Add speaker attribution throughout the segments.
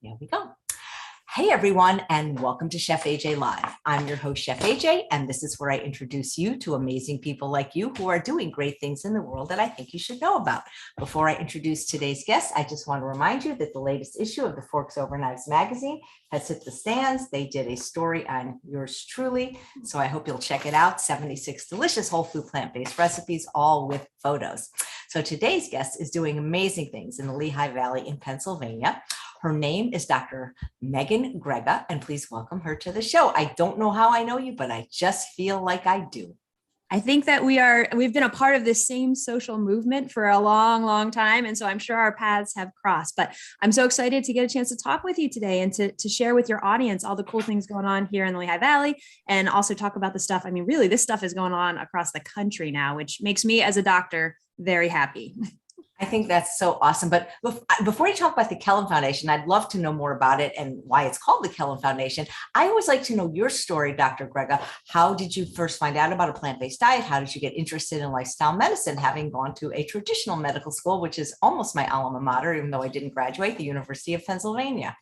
Speaker 1: There we go. Hey everyone, and welcome to Chef AJ Live. I'm your host, Chef AJ, and this is where I introduce you to amazing people like you who are doing great things in the world that I think you should know about. Before I introduce today's guest, I just want to remind you that the latest issue of the Forks Over Knives magazine has hit the stands. They did a story on yours truly, so I hope you'll check it out. 76 delicious whole food plant-based recipes, all with photos. So today's guest is doing amazing things in the Lehigh Valley in Pennsylvania. Her name is Dr. Meagan Grega, and please welcome her to the show. I don't know how I know you, but I just feel like I do.
Speaker 2: I think that we've been a part of this same social movement for a long, long time. And so I'm sure our paths have crossed, but I'm so excited to get a chance to talk with you today and to share with your audience all the cool things going on here in the Lehigh Valley, and also talk about the stuff. I mean, really, this stuff is going on across the country now, which makes me as a doctor very happy.
Speaker 1: I think that's so awesome. But before you talk about the Kellen Foundation, I'd love to know more about it and why it's called the Kellen Foundation. I always like to know your story, Dr. Grega. How did you first find out about a plant-based diet? How did you get interested in lifestyle medicine, having gone to a traditional medical school, which is almost my alma mater, even though I didn't graduate, the University of Pennsylvania?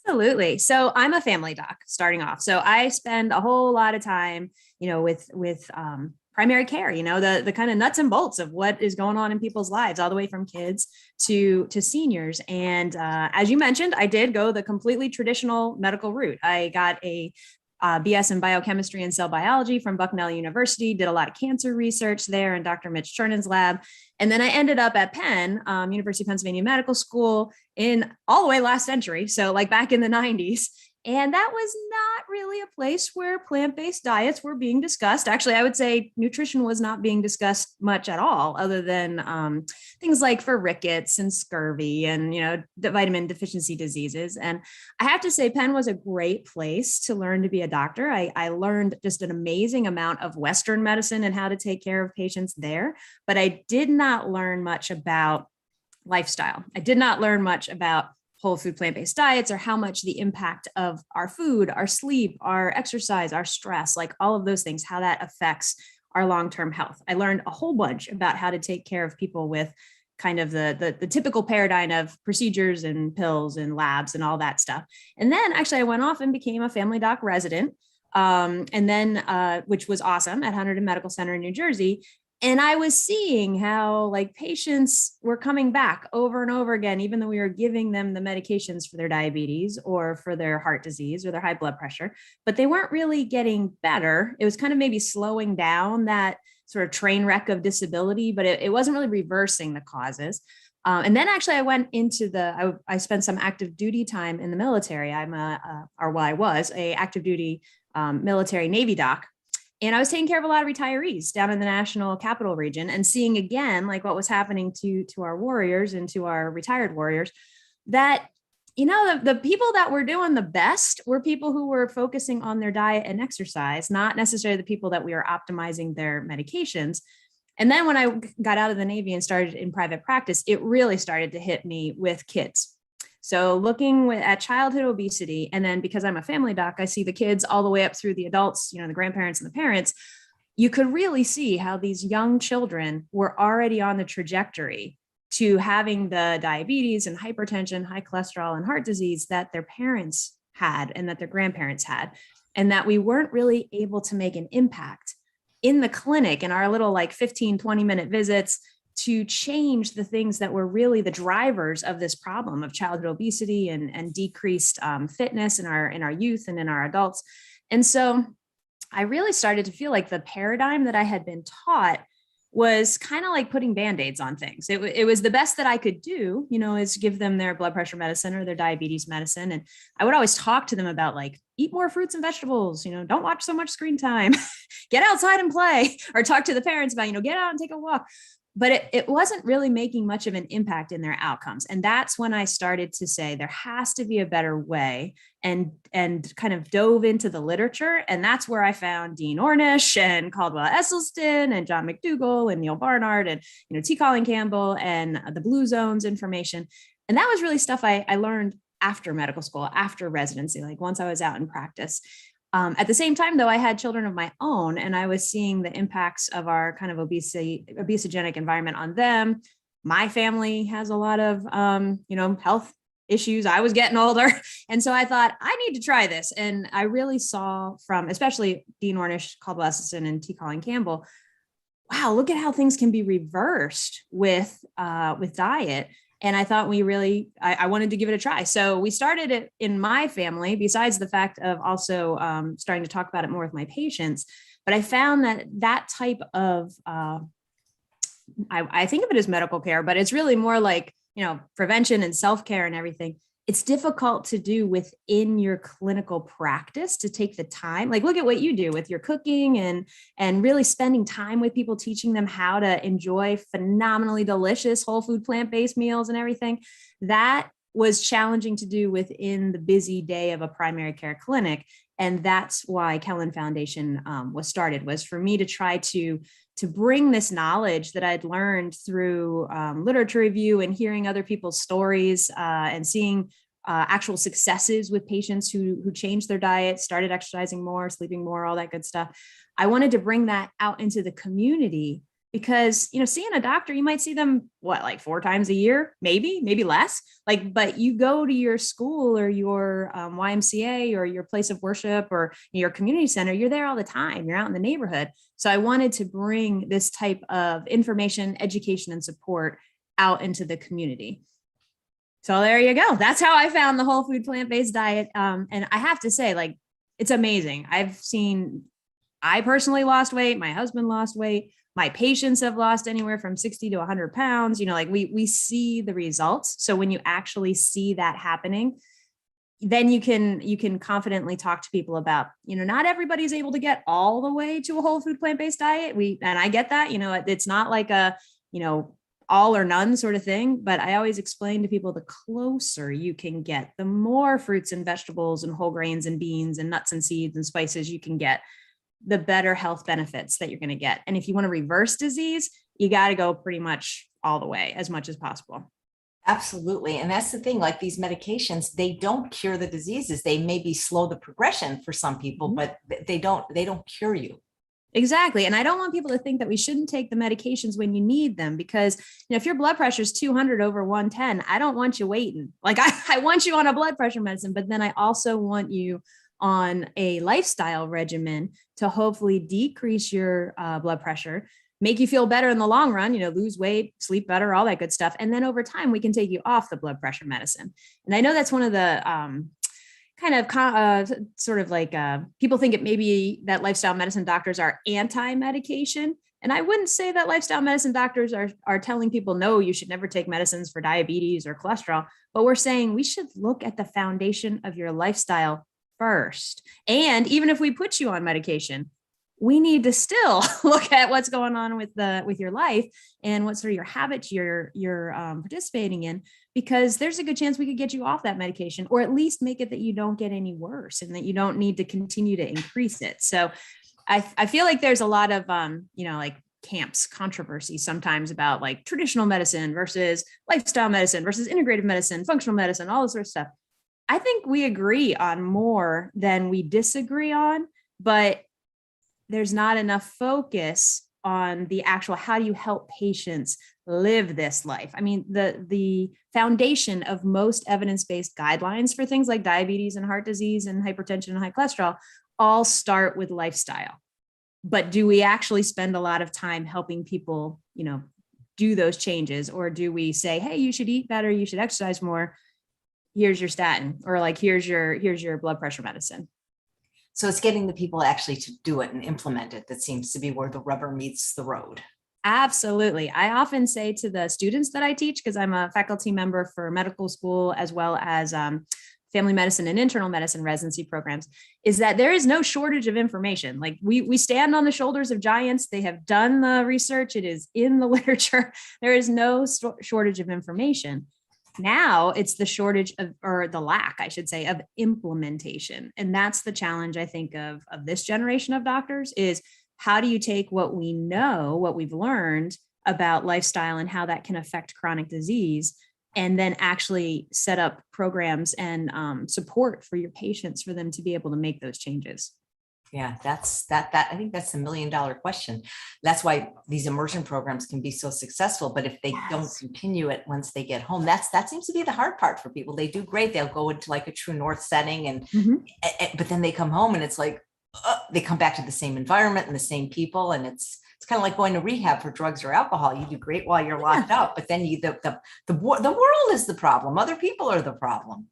Speaker 2: Absolutely. So I'm a family doc starting off. So I spend a whole lot of time, with primary care, the kind of nuts and bolts of what is going on in people's lives, all the way from kids to seniors. And as you mentioned, I did go the completely traditional medical route. I got a BS in biochemistry and cell biology from Bucknell University, did a lot of cancer research there in Dr. Mitch Chernan's lab. And then I ended up at Penn, University of Pennsylvania Medical School in all the way last century. So like back in the 90s. And that was not really a place where plant-based diets were being discussed. Actually, I would say nutrition was not being discussed much at all, other than things like for rickets and scurvy and, the vitamin deficiency diseases. And I have to say, Penn was a great place to learn to be a doctor. I learned just an amazing amount of Western medicine and how to take care of patients there. But I did not learn much about lifestyle. I did not learn much about whole food plant-based diets, or how much the impact of our food, our sleep, our exercise, our stress, like all of those things, how that affects our long-term health. I learned a whole bunch about how to take care of people with kind of the typical paradigm of procedures and pills and labs and all that stuff. And then actually I went off and became a family doc resident, which was awesome at Hunterdon Medical Center in New Jersey. And I was seeing how patients were coming back over and over again, even though we were giving them the medications for their diabetes or for their heart disease or their high blood pressure, but they weren't really getting better. It was kind of maybe slowing down that sort of train wreck of disability, but it wasn't really reversing the causes. And then actually I went into I spent some active duty time in the military. I was a active duty military Navy doc. And I was taking care of a lot of retirees down in the national capital region and seeing again, like what was happening to our warriors and to our retired warriors, that, the people that were doing the best were people who were focusing on their diet and exercise, not necessarily the people that we were optimizing their medications. And then when I got out of the Navy and started in private practice, it really started to hit me with kids. So looking at childhood obesity, and then because I'm a family doc, I see the kids all the way up through the adults, the grandparents and the parents. You could really see how these young children were already on the trajectory to having the diabetes and hypertension, high cholesterol, and heart disease that their parents had and that their grandparents had, and that we weren't really able to make an impact in the clinic in our little 15, 20-minute visits to change the things that were really the drivers of this problem of childhood obesity and decreased fitness in our youth and in our adults. And so I really started to feel like the paradigm that I had been taught was kind of like putting Band-Aids on things. It was the best that I could do, is give them their blood pressure medicine or their diabetes medicine. And I would always talk to them about eat more fruits and vegetables, don't watch so much screen time, get outside and play, or talk to the parents about, get out and take a walk. But it wasn't really making much of an impact in their outcomes. And that's when I started to say there has to be a better way, and kind of dove into the literature. And that's where I found Dean Ornish and Caldwell Esselstyn and John McDougall and Neil Barnard and T. Colin Campbell and the Blue Zones information. And that was really stuff I learned after medical school, after residency, once I was out in practice. At the same time, though, I had children of my own, and I was seeing the impacts of our kind of obesogenic environment on them. My family has a lot of, health issues. I was getting older. And so I thought, I need to try this. And I really saw from, especially Dean Ornish, Caldwell Esselstyn, and T. Colin Campbell, wow, look at how things can be reversed with diet. And I thought I wanted to give it a try. So we started it in my family, besides the fact of also starting to talk about it more with my patients. But I found that type of, I think of it as medical care, but it's really more like, prevention and self-care and everything. It's difficult to do within your clinical practice, to take the time. Like, look at what you do with your cooking and really spending time with people, teaching them how to enjoy phenomenally delicious whole food plant-based meals and everything. That was challenging to do within the busy day of a primary care clinic. And that's why Kellan Foundation was started, was for me to try to bring this knowledge that I'd learned through literature review and hearing other people's stories and seeing actual successes with patients who changed their diet, started exercising more, sleeping more, all that good stuff. I wanted to bring that out into the community because, seeing a doctor, you might see them, like 4 times a year, maybe less. But you go to your school or your YMCA or your place of worship or your community center, you're there all the time. You're out in the neighborhood. So I wanted to bring this type of information, education, and support out into the community. So there you go. That's how I found the whole food plant-based diet. And I have to say, it's amazing. I personally lost weight. My husband lost weight. My patients have lost anywhere from 60 to 100 pounds. We see the results. So when you actually see that happening, then you can confidently talk to people about, not everybody's able to get all the way to a whole food plant-based diet. And I get that, it's not like a, all or none sort of thing, but I always explain to people, the closer you can get, the more fruits and vegetables and whole grains and beans and nuts and seeds and spices you can get, the better health benefits that you're going to get. And if you want to reverse disease, you got to go pretty much all the way, as much as possible.
Speaker 1: Absolutely. And that's the thing, like these medications, they don't cure the diseases. They maybe slow the progression for some people, but they don't cure you.
Speaker 2: Exactly. And I don't want people to think that we shouldn't take the medications when you need them, because if your blood pressure is 200 over 110, I don't want you waiting. I want you on a blood pressure medicine, but then I also want you on a lifestyle regimen to hopefully decrease your blood pressure, make you feel better in the long run, lose weight, sleep better, all that good stuff. And then over time, we can take you off the blood pressure medicine. And I know that's one of the people think it maybe that lifestyle medicine doctors are anti-medication. And I wouldn't say that lifestyle medicine doctors are telling people, no, you should never take medicines for diabetes or cholesterol. But we're saying we should look at the foundation of your lifestyle first. And even if we put you on medication, we need to still look at what's going on with your life and what sort of your habits you're participating in, because there's a good chance we could get you off that medication, or at least make it that you don't get any worse and that you don't need to continue to increase it. So I feel like there's a lot of, camps controversy sometimes about traditional medicine versus lifestyle medicine versus integrative medicine, functional medicine, all this sort of stuff. I think we agree on more than we disagree on, but there's not enough focus on the actual, how do you help patients live this life? I mean, the foundation of most evidence-based guidelines for things like diabetes and heart disease and hypertension and high cholesterol all start with lifestyle. But do we actually spend a lot of time helping people, do those changes? Or do we say, hey, you should eat better, you should exercise more, here's your statin, or here's your blood pressure medicine?
Speaker 1: So it's getting the people actually to do it and implement it that seems to be where the rubber meets the road.
Speaker 2: Absolutely. I often say to the students that I teach, because I'm a faculty member for medical school as well as family medicine and internal medicine residency programs, is that there is no shortage of information. We stand on the shoulders of giants. They have done the research. It is in the literature. There is no shortage of information. Now it's the shortage of, or the lack, I should say, of implementation. And that's the challenge, I think, of this generation of doctors, is how do you take what we know, what we've learned about lifestyle and how that can affect chronic disease, and then actually set up programs and support for your patients for them to be able to make those changes.
Speaker 1: Yeah, that I think that's the $1 million question. That's why these immersion programs can be so successful. But if they don't
Speaker 2: Yes.
Speaker 1: continue it once they get home, that seems to be the hard part for people. They do great. They'll go into like a true north setting
Speaker 2: Mhm.
Speaker 1: but then they come home and it's like they come back to the same environment and the same people. And it's kind of like going to rehab for drugs or alcohol. You do great while you're
Speaker 2: Yeah.
Speaker 1: locked up, but then the world is the problem. Other people are the problem.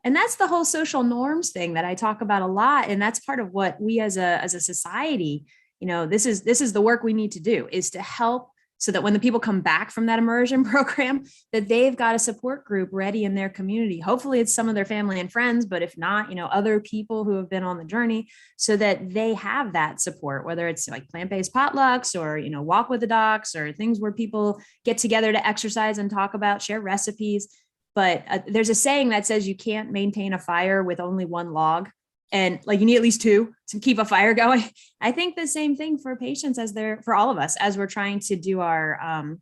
Speaker 2: And that's the whole social norms thing that I talk about a lot. And that's part of what we as a society, this is the work we need to do, is to help so that when the people come back from that immersion program, that they've got a support group ready in their community. Hopefully it's some of their family and friends, but if not, other people who have been on the journey, so that they have that support, whether it's like plant-based potlucks or, walk with the docs, or things where people get together to exercise and talk about, share recipes. But there's a saying that says you can't maintain a fire with only one log, and like you need at least two to keep a fire going. I think the same thing for patients for all of us, as we're trying to do our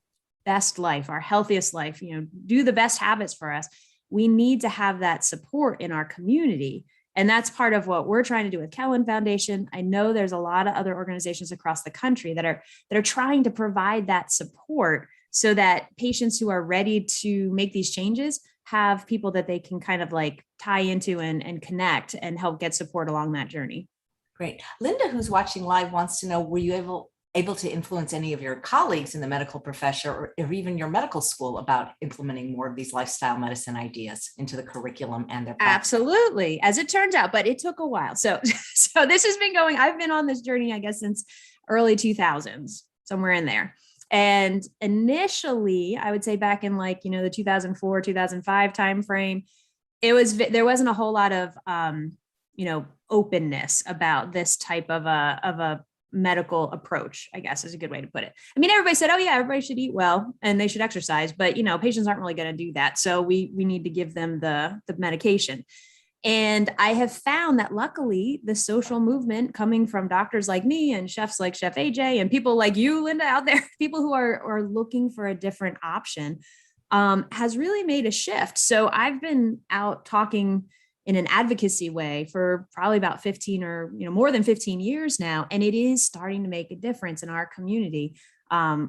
Speaker 2: best life, our healthiest life, do the best habits for us. We need to have that support in our community. And that's part of what we're trying to do with Kellan Foundation. I know there's a lot of other organizations across the country that are trying to provide that support, so that patients who are ready to make these changes have people that they can kind of like tie into and connect and help get support along that journey.
Speaker 1: Great. Linda, who's watching live, wants to know, were you able to influence any of your colleagues in the medical profession, or even your medical school, about implementing more of these lifestyle medicine ideas into the curriculum and their practice?
Speaker 2: Absolutely, as it turns out, but it took a while. So this has been going, I've been on this journey, I guess, since early 2000s, somewhere in there. And initially, I would say back in like, the 2004, 2005 timeframe, there wasn't a whole lot of, openness about this type of a medical approach, I guess is a good way to put it. I mean, everybody said, oh yeah, everybody should eat well and they should exercise, but patients aren't really going to do that. So we need to give them the medication. And I have found that luckily the social movement coming from doctors like me and chefs like Chef AJ and people like you, Linda, out there, people who are looking for a different option, has really made a shift. So I've been out talking in an advocacy way for probably about 15 or more than 15 years now. And it is starting to make a difference in our community.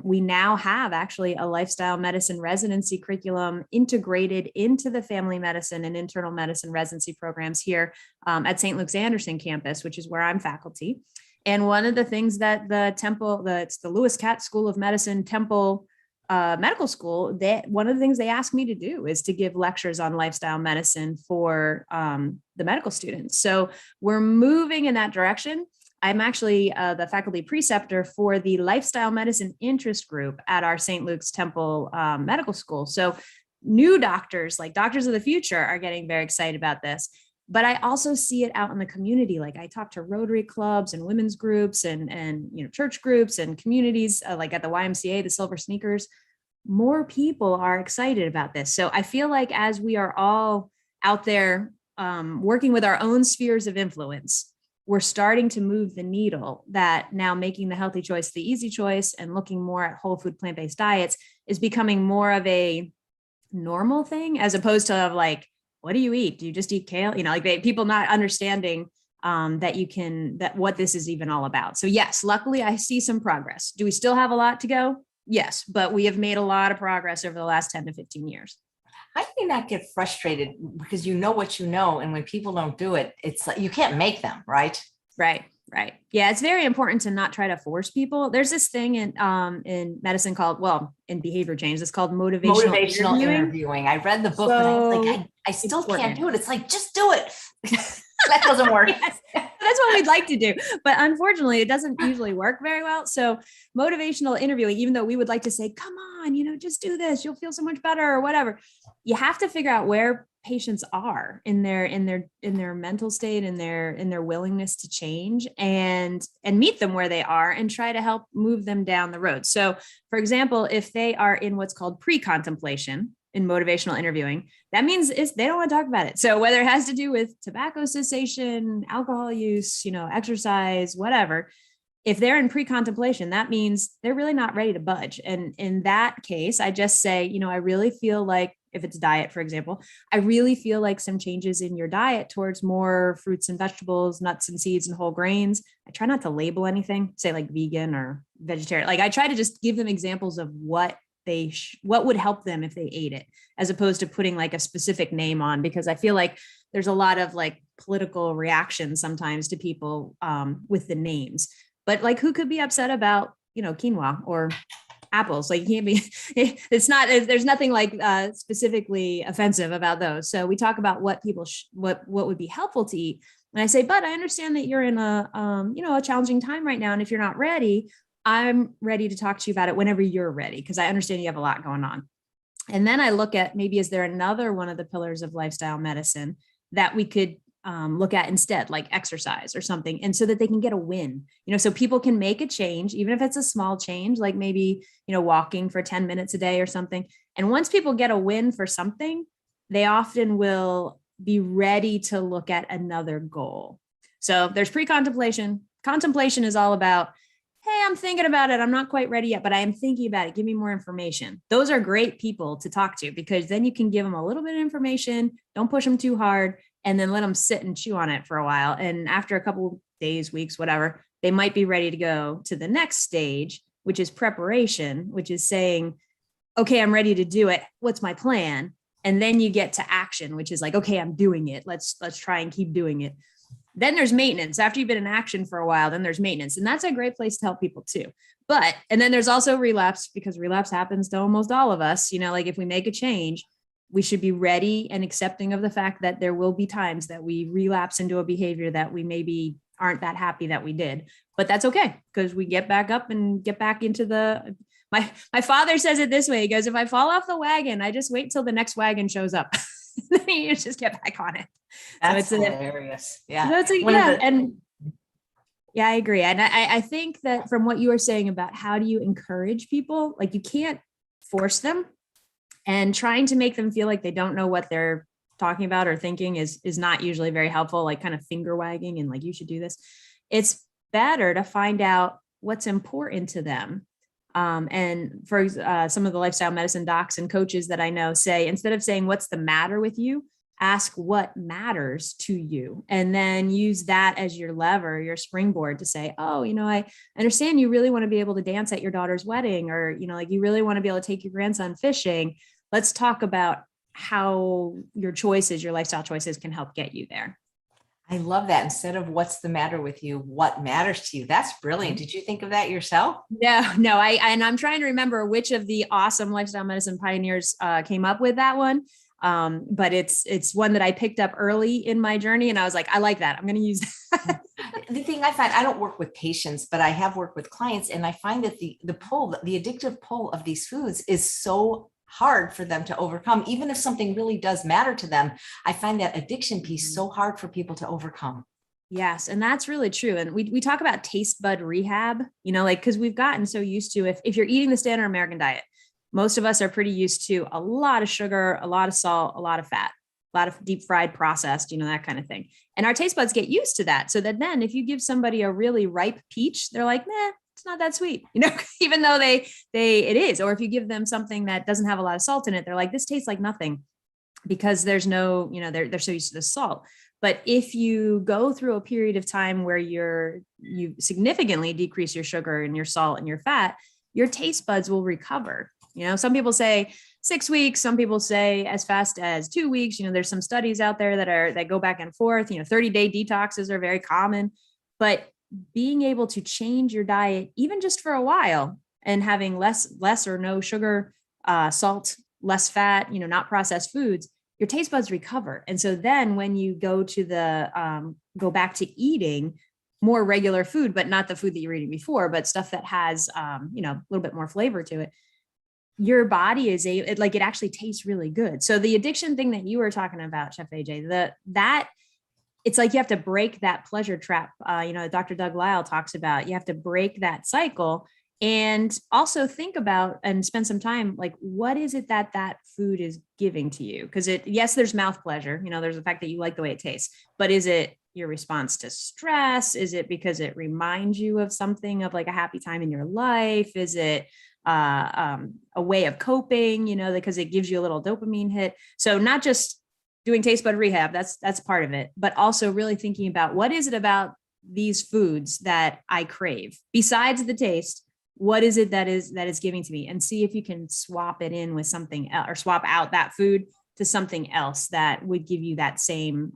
Speaker 2: We now have actually a lifestyle medicine residency curriculum integrated into the family medicine and internal medicine residency programs here at St. Luke's Anderson campus, which is where I'm faculty. And one of the things that it's the Lewis Katz School of Medicine, Temple Medical School, one of the things they asked me to do is to give lectures on lifestyle medicine for the medical students. So we're moving in that direction. I'm actually the faculty preceptor for the lifestyle medicine interest group at our St. Luke's Temple Medical School. So new doctors, like doctors of the future, are getting very excited about this. But I also see it out in the community. Like I talk to Rotary clubs and women's groups and church groups and communities, like at the YMCA, the Silver Sneakers. More people are excited about this. So I feel like as we are all out there working with our own spheres of influence, we're starting to move the needle, that now making the healthy choice the easy choice and looking more at whole food plant-based diets is becoming more of a normal thing, as opposed to like, what do you eat? Do you just eat kale? People not understanding that what this is even all about. So yes, luckily I see some progress. Do we still have a lot to go? Yes, but we have made a lot of progress over the last 10 to 15 years.
Speaker 1: How do you not get frustrated, because you know what you know, and when people don't do it, it's like you can't make them, right?
Speaker 2: Right. Yeah, it's very important to not try to force people. There's this thing in medicine in behavior change, it's called motivational
Speaker 1: interviewing. I read the book,
Speaker 2: so
Speaker 1: but I was like, I still can't do it. It's like, just do it. That doesn't work.
Speaker 2: Yes, that's what we'd like to do. But unfortunately, it doesn't usually work very well. So motivational interviewing, even though we would like to say, come on, just do this, you'll feel so much better or whatever. You have to figure out where patients are in their mental state, in their willingness to change, and meet them where they are and try to help move them down the road. So for example, if they are in what's called pre-contemplation in motivational interviewing, that means they don't want to talk about it. So whether it has to do with tobacco cessation, alcohol use, exercise, whatever, if they're in pre-contemplation, that means they're really not ready to budge. And in that case, I just say, I really feel like if it's diet, for example, I really feel like some changes in your diet towards more fruits and vegetables, nuts and seeds and whole grains. I try not to label anything, say like vegan or vegetarian. Like I try to just give them examples of what what would help them if they ate it, as opposed to putting like a specific name on, because I feel like there's a lot of like political reaction sometimes to people with the names. But like, who could be upset about, quinoa or apples? Like, you can't be, it's not, there's nothing like specifically offensive about those. So we talk about what people, what would be helpful to eat. And I say, but I understand that you're in a, a challenging time right now. And if you're not ready, I'm ready to talk to you about it whenever you're ready, because I understand you have a lot going on. And then I look at, maybe is there another one of the pillars of lifestyle medicine that we could look at instead, like exercise or something, and so that they can get a win, so people can make a change, even if it's a small change, like maybe, walking for 10 minutes a day or something. And once people get a win for something, they often will be ready to look at another goal. So there's pre-contemplation. Contemplation is all about, hey, I'm thinking about it. I'm not quite ready yet, but I am thinking about it. Give me more information. Those are great people to talk to, because then you can give them a little bit of information. Don't push them too hard, and then let them sit and chew on it for a while. And after a couple of days, weeks, whatever, they might be ready to go to the next stage, which is preparation, which is saying, okay, I'm ready to do it. What's my plan? And then you get to action, which is like, okay, I'm doing it. Let's try and keep doing it. Then there's maintenance. After you've been in action for a while, then there's maintenance. And that's a great place to help people too. And then there's also relapse, because relapse happens to almost all of us. Like if we make a change, we should be ready and accepting of the fact that there will be times that we relapse into a behavior that we maybe aren't that happy that we did, but that's okay, because we get back up and get back into my father says it this way. He goes, if I fall off the wagon, I just wait till the next wagon shows up. Then you just get back on it.
Speaker 1: That's hilarious. Yeah.
Speaker 2: I agree. And I think that from what you were saying about how do you encourage people, like you can't force them, and trying to make them feel like they don't know what they're talking about or thinking is not usually very helpful, like kind of finger wagging and like, you should do this. It's better to find out what's important to them. And for some of the lifestyle medicine docs and coaches that I know say, instead of saying, what's the matter with you, ask what matters to you, and then use that as your lever, your springboard to say, oh, I understand you really want to be able to dance at your daughter's wedding, or, like you really want to be able to take your grandson fishing. Let's talk about how your choices, your lifestyle choices can help get you there.
Speaker 1: I love that. Instead of what's the matter with you, what matters to you. That's brilliant. Did you think of that yourself?
Speaker 2: No, I'm trying to remember which of the awesome lifestyle medicine pioneers came up with that one. But it's one that I picked up early in my journey, and I was like, I like that. I'm going to use that.
Speaker 1: The thing I find, I don't work with patients, but I have worked with clients, and I find that the addictive pull of these foods is so hard for them to overcome. Even if something really does matter to them, I find that addiction piece so hard for people to overcome.
Speaker 2: Yes. And that's really true. And we talk about taste bud rehab, because we've gotten so used to, if you're eating the standard American diet, most of us are pretty used to a lot of sugar, a lot of salt, a lot of fat, a lot of deep fried processed, that kind of thing. And our taste buds get used to that. So that then if you give somebody a really ripe peach, they're like, nah, it's not that sweet, even though it is. Or if you give them something that doesn't have a lot of salt in it, they're like, this tastes like nothing, because there's no, they're so used to the salt. But if you go through a period of time where you significantly decrease your sugar and your salt and your fat, your taste buds will recover. Some people say 6 weeks, some people say as fast as 2 weeks. There's some studies out there that go back and forth. 30-day detoxes are very common, but being able to change your diet, even just for a while, and having less or no sugar, salt, less fat, not processed foods, your taste buds recover. And so then when you go to go back to eating more regular food, but not the food that you were eating before, but stuff that has, a little bit more flavor to it, your body is it actually tastes really good. So the addiction thing that you were talking about, Chef AJ, that it's like you have to break that pleasure trap. Dr. Doug Lisle talks about, you have to break that cycle, and also think about and spend some time, like, what is it that food is giving to you? Because yes, there's mouth pleasure, there's the fact that you like the way it tastes, but is it your response to stress? Is it because it reminds you of something, of like a happy time in your life? Is it a way of coping, because it gives you a little dopamine hit. So not just doing taste bud rehab, that's part of it, but also really thinking about what is it about these foods that I crave besides the taste. What is it that is giving to me, and see if you can swap it in with something else, or swap out that food to something else that would give you that same,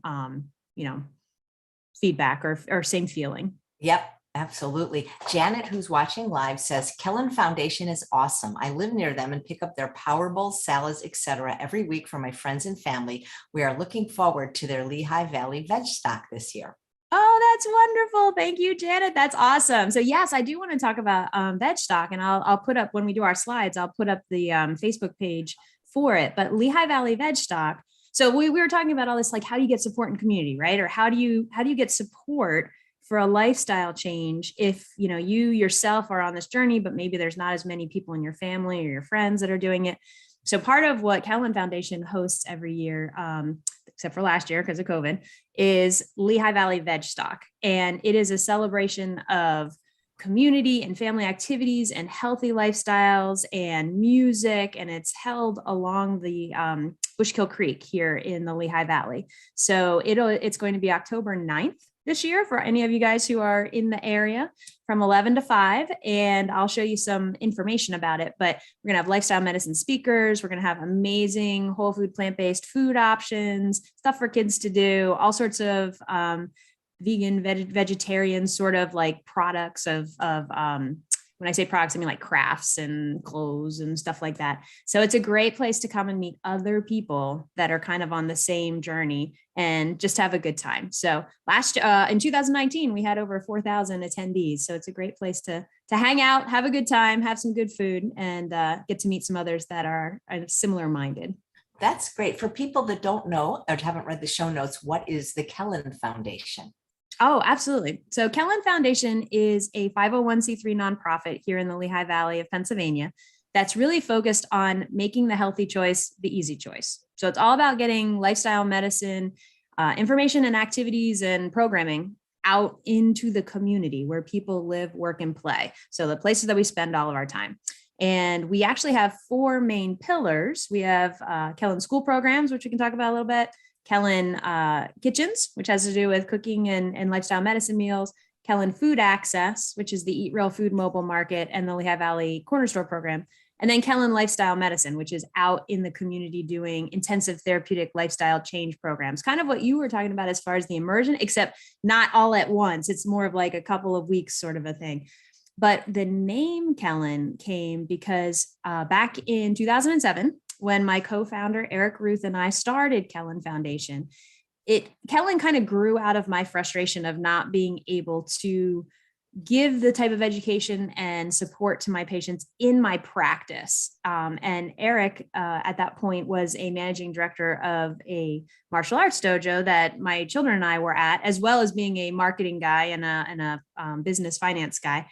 Speaker 2: feedback or same feeling.
Speaker 1: Yep, absolutely. Janet, who's watching live, says Kellan Foundation is awesome. I live near them and pick up their power bowls, salads, etc. every week for my friends and family. We are looking forward to their Lehigh Valley veg stock this year.
Speaker 2: Oh, that's wonderful. Thank you, Janet. That's awesome. So yes, I do want to talk about veg stock, and I'll put up, when we do our slides, I'll put up the Facebook page for it. But Lehigh Valley veg stock. So we were talking about all this, like, how do you get support in community, right? Or how do you get support for a lifestyle change if you yourself are on this journey, but maybe there's not as many people in your family or your friends that are doing it. So part of what Kellan Foundation hosts every year, except for last year because of COVID, is Lehigh Valley Veg Stock. And it is a celebration of community and family activities and healthy lifestyles and music. And it's held along the Bushkill Creek here in the Lehigh Valley. So it's going to be October 9th this year for any of you guys who are in the area, from 11 to 5. And I'll show you some information about it, but we're gonna have lifestyle medicine speakers. We're gonna have amazing whole food, plant-based food options, stuff for kids to do, all sorts of vegan, vegetarian sort of like products of when I say products, I mean like crafts and clothes and stuff like that. So it's a great place to come and meet other people that are kind of on the same journey and just have a good time. So in 2019, we had over 4,000 attendees. So it's a great place to hang out, have a good time, have some good food, and get to meet some others that are similar minded.
Speaker 1: That's great. For people that don't know or haven't read the show notes, what is the Kellan Foundation?
Speaker 2: Oh, absolutely. So Kellan Foundation is a 501c3 nonprofit here in the Lehigh Valley of Pennsylvania that's really focused on making the healthy choice the easy choice. So it's all about getting lifestyle medicine, information and activities and programming out into the community where people live, work, and play. So the places that we spend all of our time. And we actually have 4 main pillars. We have Kellen school programs, which we can talk about a little bit. Kellen kitchens, which has to do with cooking and lifestyle medicine meals. Kellen food access, which is the Eat Real Food mobile market and the Lehigh Valley corner store program. And then Kellen lifestyle medicine, which is out in the community doing intensive therapeutic lifestyle change programs. Kind of what you were talking about as far as the immersion, except not all at once. It's more of like a couple of weeks sort of a thing. But the name Kellen came because back in 2007, when my co-founder Eric Ruth and I started Kellan Foundation, Kellen kind of grew out of my frustration of not being able to give the type of education and support to my patients in my practice. And Eric, at that point, was a managing director of a martial arts dojo that my children and I were at, as well as being a marketing guy and a business finance guy.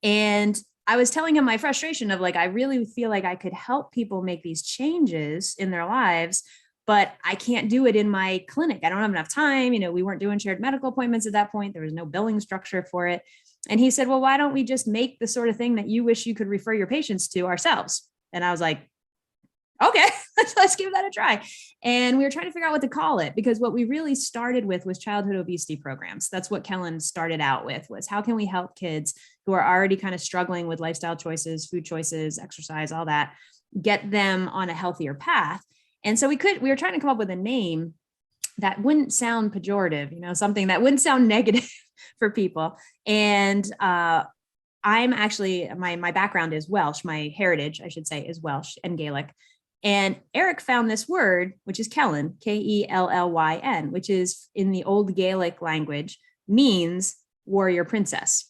Speaker 2: And I was telling him my frustration of like, I really feel like I could help people make these changes in their lives, but I can't do it in my clinic. I don't have enough time. We weren't doing shared medical appointments at that point. There was no billing structure for it. And he said, well, why don't we just make the sort of thing that you wish you could refer your patients to ourselves? And I was like, okay, let's give that a try. And we were trying to figure out what to call it, because what we really started with was childhood obesity programs. That's what Kellen started out with, was how can we help kids who are already kind of struggling with lifestyle choices, food choices, exercise, all that, get them on a healthier path. And so we were trying to come up with a name that wouldn't sound pejorative, something that wouldn't sound negative for people. And I'm actually, my background is Welsh. My heritage, I should say, is Welsh and Gaelic. And Eric found this word, which is Kellen, Kellyn, which is in the old Gaelic language, means warrior princess.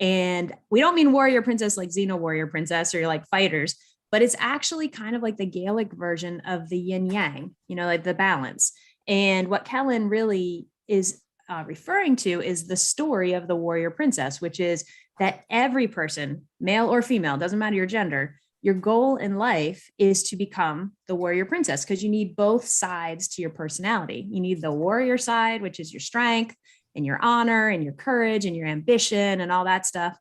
Speaker 2: And we don't mean warrior princess like Xena warrior princess or like fighters, but it's actually kind of like the Gaelic version of the yin yang, like the balance. And what Kellen really is referring to is the story of the warrior princess, which is that every person, male or female, doesn't matter your gender, your goal in life is to become the warrior princess, because you need both sides to your personality. You need the warrior side, which is your strength and your honor and your courage and your ambition and all that stuff.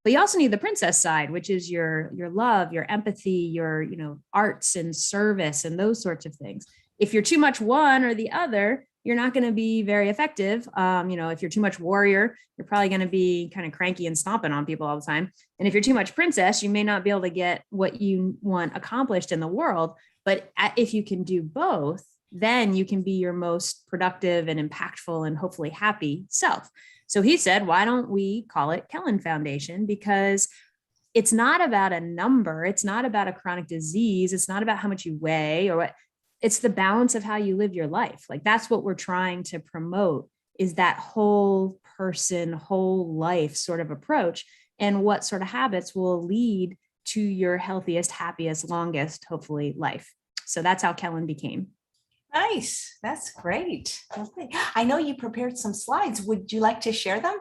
Speaker 2: But you also need the princess side, which is your love, your empathy, your, arts and service and those sorts of things. If you're too much one or the other, you're not going to be very effective. If you're too much warrior, you're probably going to be kind of cranky and stomping on people all the time. And if you're too much princess, you may not be able to get what you want accomplished in the world. But if you can do both, then you can be your most productive and impactful and hopefully happy self. So he said, why don't we call it Kellan Foundation? Because it's not about a number. It's not about a chronic disease. It's not about how much you weigh or what. It's the balance of how you live your life. Like that's what we're trying to promote, is that whole person, whole life sort of approach, and what sort of habits will lead to your healthiest, happiest, longest, hopefully, life. So that's how Kellen became.
Speaker 1: Nice. That's great. Okay. I know you prepared some slides. Would you like to share them?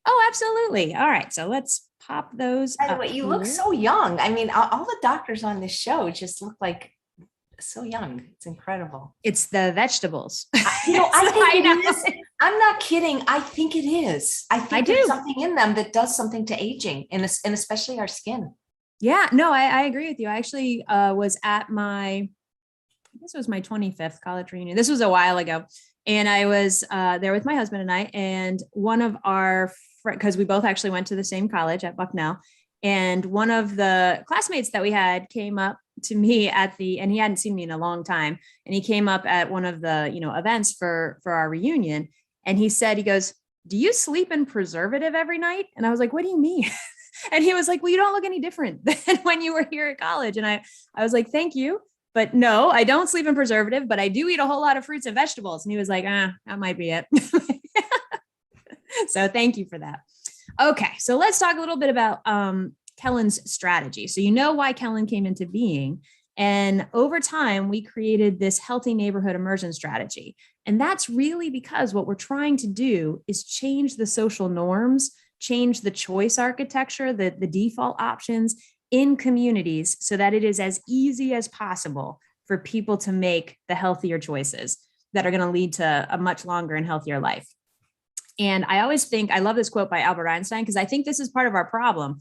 Speaker 2: Oh, absolutely. All right. So let's pop those.
Speaker 1: By the way, you look so young. I mean, all the doctors on this show just look like so young. It's incredible.
Speaker 2: It's the vegetables.
Speaker 1: I think it is. I'm not kidding. I think it is. I think there's something in them that does something to aging and especially our skin.
Speaker 2: Yeah, no, I agree with you. I actually was at this was my 25th college reunion. This was a while ago. And I was there with my husband and I, and one of our friends, because we both actually went to the same college at Bucknell. And one of the classmates that we had came up to me and he hadn't seen me in a long time. And he came up at one of the, events for our reunion. And he goes, do you sleep in preservative every night? And I was like, what do you mean? And he was like, well, you don't look any different than when you were here at college. And I was like, thank you. But no, I don't sleep in preservative, but I do eat a whole lot of fruits and vegetables. And he was like, that might be it. So thank you for that. Okay. So let's talk a little bit about Kellan's strategy. So you know why Kellen came into being. And over time, we created this healthy neighborhood immersion strategy. And that's really because what we're trying to do is change the social norms, change the choice architecture, the default options in communities so that it is as easy as possible for people to make the healthier choices that are going to lead to a much longer and healthier life. And I always think, I love this quote by Albert Einstein, because I think this is part of our problem.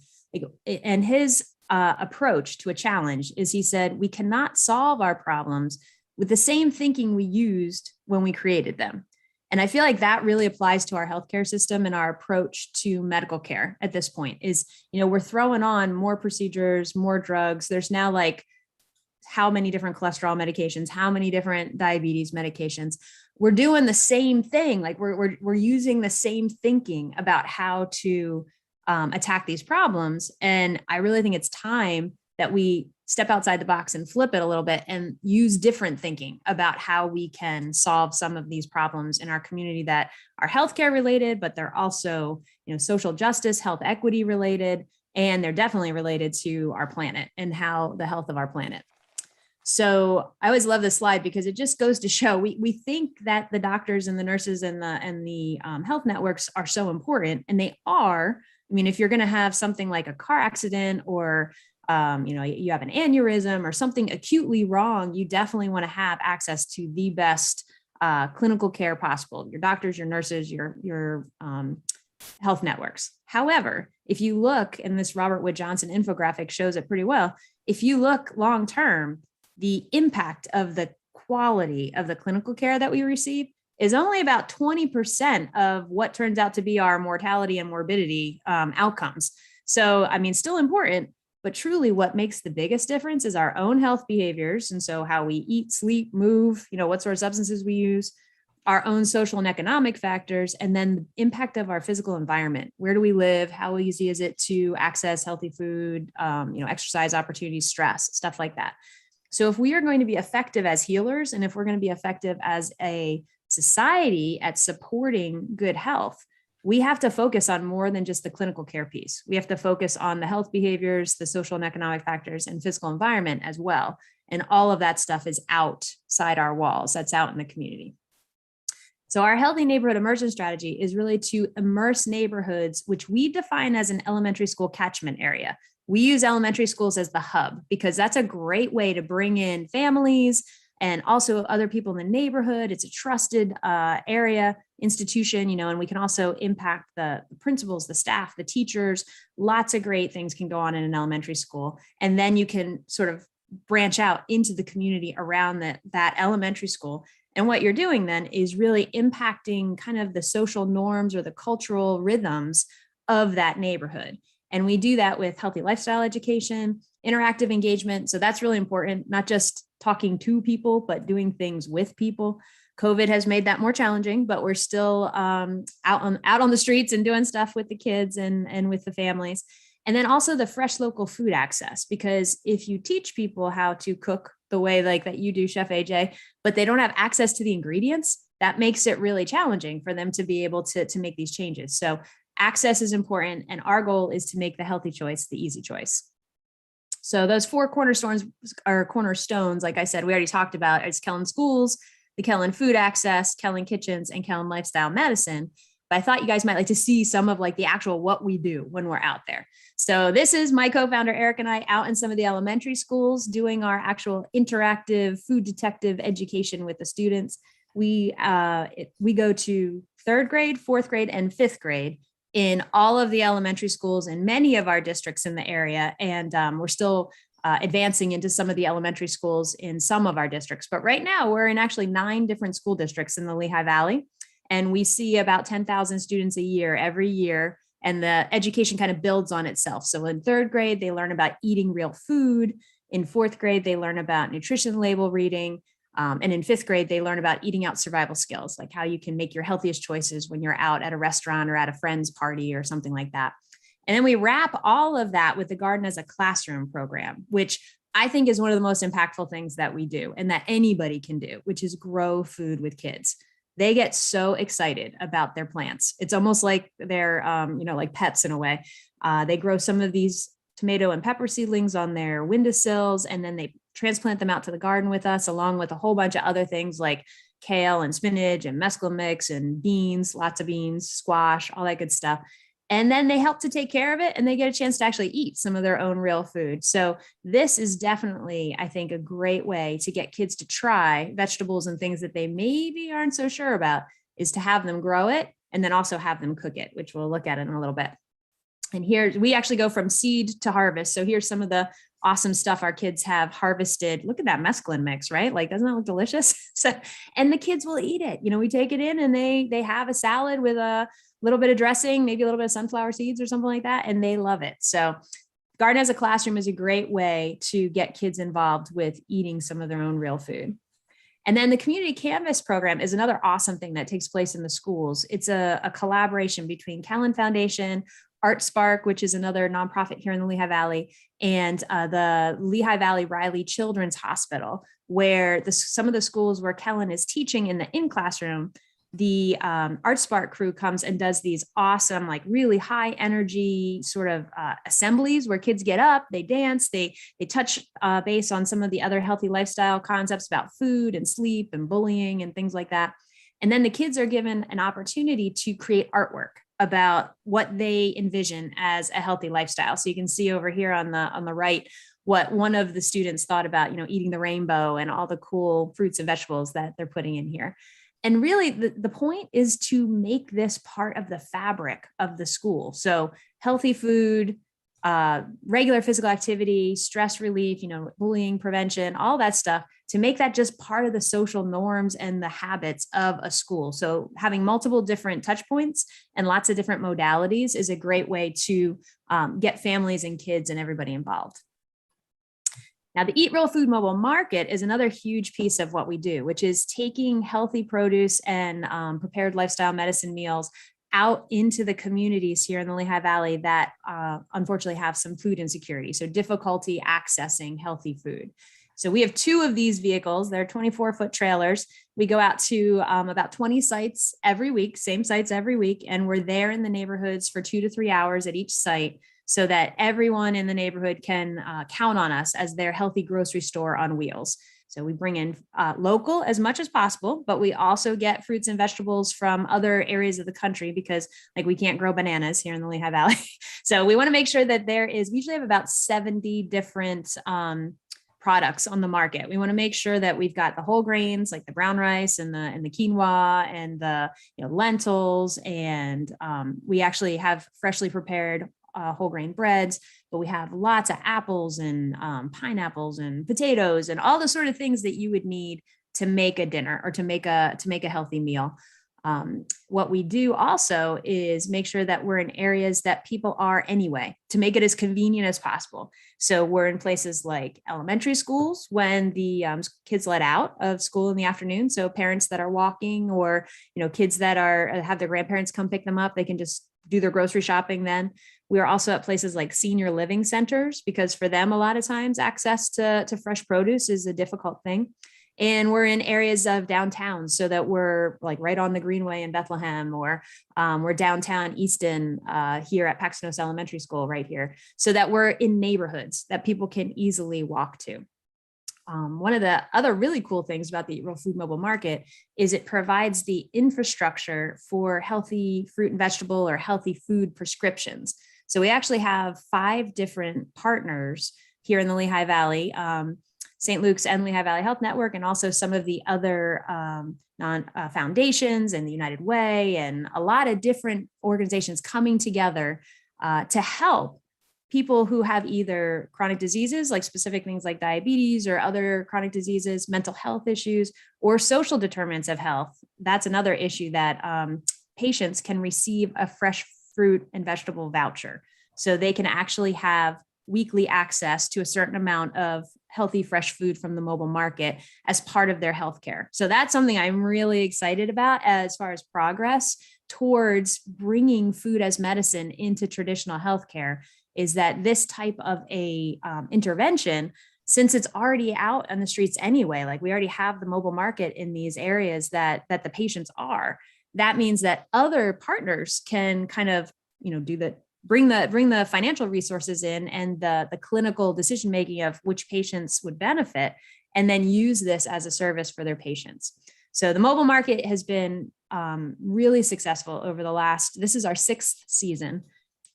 Speaker 2: And his approach to a challenge is, he said, we cannot solve our problems with the same thinking we used when we created them. And I feel like that really applies to our healthcare system and our approach to medical care at this point is, we're throwing on more procedures, more drugs. There's now like how many different cholesterol medications, how many different diabetes medications. We're doing the same thing. Like we're using the same thinking about how to attack these problems. And I really think it's time that we step outside the box and flip it a little bit and use different thinking about how we can solve some of these problems in our community that are healthcare related, but they're also, social justice, health equity related, and they're definitely related to our planet and how the health of our planet. So I always love this slide because it just goes to show we think that the doctors and the nurses and the health networks are so important, and they are. I mean, if you're going to have something like a car accident or you have an aneurysm or something acutely wrong, you definitely want to have access to the best clinical care possible. Your doctors, your nurses, your health networks. However, if you look, and this Robert Wood Johnson infographic shows it pretty well, if you look long term, the impact of the quality of the clinical care that we receive is only about 20% of what turns out to be our mortality and morbidity outcomes. So, I mean, still important, but truly what makes the biggest difference is our own health behaviors. And so how we eat, sleep, move, what sort of substances we use, our own social and economic factors, and then the impact of our physical environment. Where do we live? How easy is it to access healthy food, exercise opportunities, stress, stuff like that. So if we are going to be effective as healers, and if we're going to be effective as a society at supporting good health, we have to focus on more than just the clinical care piece. We have to focus on the health behaviors, the social and economic factors, and physical environment as well. And all of that stuff is outside our walls. That's out in the community. So our healthy neighborhood immersion strategy is really to immerse neighborhoods, which we define as an elementary school catchment area. We use elementary schools as the hub because that's a great way to bring in families and also other people in the neighborhood. It's a trusted area institution, and we can also impact the principals, the staff, the teachers. Lots of great things can go on in an elementary school. And then you can sort of branch out into the community around that elementary school. And what you're doing then is really impacting kind of the social norms or the cultural rhythms of that neighborhood. And we do that with healthy lifestyle education, interactive engagement. So that's really important, not just talking to people, but doing things with people. COVID has made that more challenging, but we're still out on the streets and doing stuff with the kids and with the families. And then also the fresh local food access, because if you teach people how to cook the way like that you do, Chef AJ, but they don't have access to the ingredients, that makes it really challenging for them to be able to make these changes. So access is important. And our goal is to make the healthy choice the easy choice. So those 4 cornerstones, like I said, we already talked about, is Kellen Schools, the Kellen Food Access, Kellen Kitchens, and Kellen Lifestyle Medicine. But I thought you guys might like to see some of like the actual what we do when we're out there. So this is my co-founder, Eric, and I out in some of the elementary schools doing our actual interactive food detective education with the students. We go to 3rd grade, 4th grade, and 5th grade in all of the elementary schools in many of our districts in the area. And we're still advancing into some of the elementary schools in some of our districts. But right now we're in actually 9 different school districts in the Lehigh Valley. And we see about 10,000 students a year, every year. And the education kind of builds on itself. So in 3rd grade, they learn about eating real food. In 4th grade, they learn about nutrition label reading. And in 5th grade, they learn about eating out survival skills, like how you can make your healthiest choices when you're out at a restaurant or at a friend's party or something like that. And then we wrap all of that with the Garden as a Classroom program, which I think is one of the most impactful things that we do and that anybody can do, which is grow food with kids. They get so excited about their plants. It's almost like they're, like pets in a way. They grow some of these tomato and pepper seedlings on their windowsills, and then they transplant them out to the garden with us, along with a whole bunch of other things like kale and spinach and mesclun mix and beans, lots of beans, squash, all that good stuff. And then they help to take care of it, and they get a chance to actually eat some of their own real food. So this is definitely, I think, a great way to get kids to try vegetables and things that they maybe aren't so sure about, is to have them grow it and then also have them cook it, which we'll look at in a little bit. And here we actually go from seed to harvest. So here's some of the awesome stuff our kids have harvested. Look at that mesclun mix, right? Like, doesn't that look delicious? So, and the kids will eat it. We take it in and they have a salad with a little bit of dressing, maybe a little bit of sunflower seeds or something like that, and they love it. So Garden as a Classroom is a great way to get kids involved with eating some of their own real food. And then the Community Canvas program is another awesome thing that takes place in the schools. It's a collaboration between Kellan Foundation, Art Spark, which is another nonprofit here in the Lehigh Valley, and the Lehigh Valley Riley Children's Hospital, where some of the schools where Kellen is teaching in the in-classroom, the Art Spark crew comes and does these awesome, like really high energy sort of assemblies where kids get up, they dance, they touch base on some of the other healthy lifestyle concepts about food and sleep and bullying and things like that. And then the kids are given an opportunity to create artwork about what they envision as a healthy lifestyle. So you can see over here on the right what one of the students thought about, eating the rainbow and all the cool fruits and vegetables that they're putting in here. And really, the point is to make this part of the fabric of the school. So healthy food, regular physical activity, stress relief, bullying prevention, all that stuff, to make that just part of the social norms and the habits of a school. So having multiple different touch points and lots of different modalities is a great way to get families and kids and everybody involved. Now, the Eat Real Food mobile market is another huge piece of what we do, which is taking healthy produce and prepared lifestyle medicine meals out into the communities here in the Lehigh Valley that unfortunately have some food insecurity, so difficulty accessing healthy food. So we have 2 of these vehicles. They're 24-foot trailers. We go out to about 20 sites every week, same sites every week, and we're there in the neighborhoods for 2 to 3 hours at each site, so that everyone in the neighborhood can count on us as their healthy grocery store on wheels. So we bring in local as much as possible, but we also get fruits and vegetables from other areas of the country, because we can't grow bananas here in the Lehigh Valley. So we want to make sure that we usually have about 70 different products on the market. We want to make sure that we've got the whole grains, like the brown rice and the quinoa and the lentils, and we actually have freshly prepared whole grain breads, but we have lots of apples and pineapples and potatoes and all the sort of things that you would need to make a dinner or to make a healthy meal. What we do also is make sure that we're in areas that people are anyway, to make it as convenient as possible. So we're in places like elementary schools when the kids let out of school in the afternoon. So parents that are walking, or kids that have their grandparents come pick them up, they can just do their grocery shopping then. We are also at places like senior living centers, because for them, a lot of times access to fresh produce is a difficult thing. And we're in areas of downtown, so that we're like right on the Greenway in Bethlehem, or we're downtown Easton here at Paxnos Elementary School right here, so that we're in neighborhoods that people can easily walk to. One of the other really cool things about the Real Food Mobile Market is it provides the infrastructure for healthy fruit and vegetable or healthy food prescriptions. So we actually have 5 different partners here in the Lehigh Valley, St. Luke's and Lehigh Valley Health Network, and also some of the other foundations and the United Way, and a lot of different organizations coming together to help people who have either chronic diseases, like specific things like diabetes or other chronic diseases, mental health issues, or social determinants of health. That's another issue, that patients can receive a fresh fruit and vegetable voucher. So they can actually have weekly access to a certain amount of healthy, fresh food from the mobile market as part of their healthcare. So that's something I'm really excited about as far as progress towards bringing food as medicine into traditional healthcare, is that this type of a intervention, since it's already out on the streets anyway, like we already have the mobile market in these areas that the patients are, that means that other partners can kind of, do the bring the financial resources in and the clinical decision making of which patients would benefit, and then use this as a service for their patients. So the mobile market has been really successful over this is our 6th season.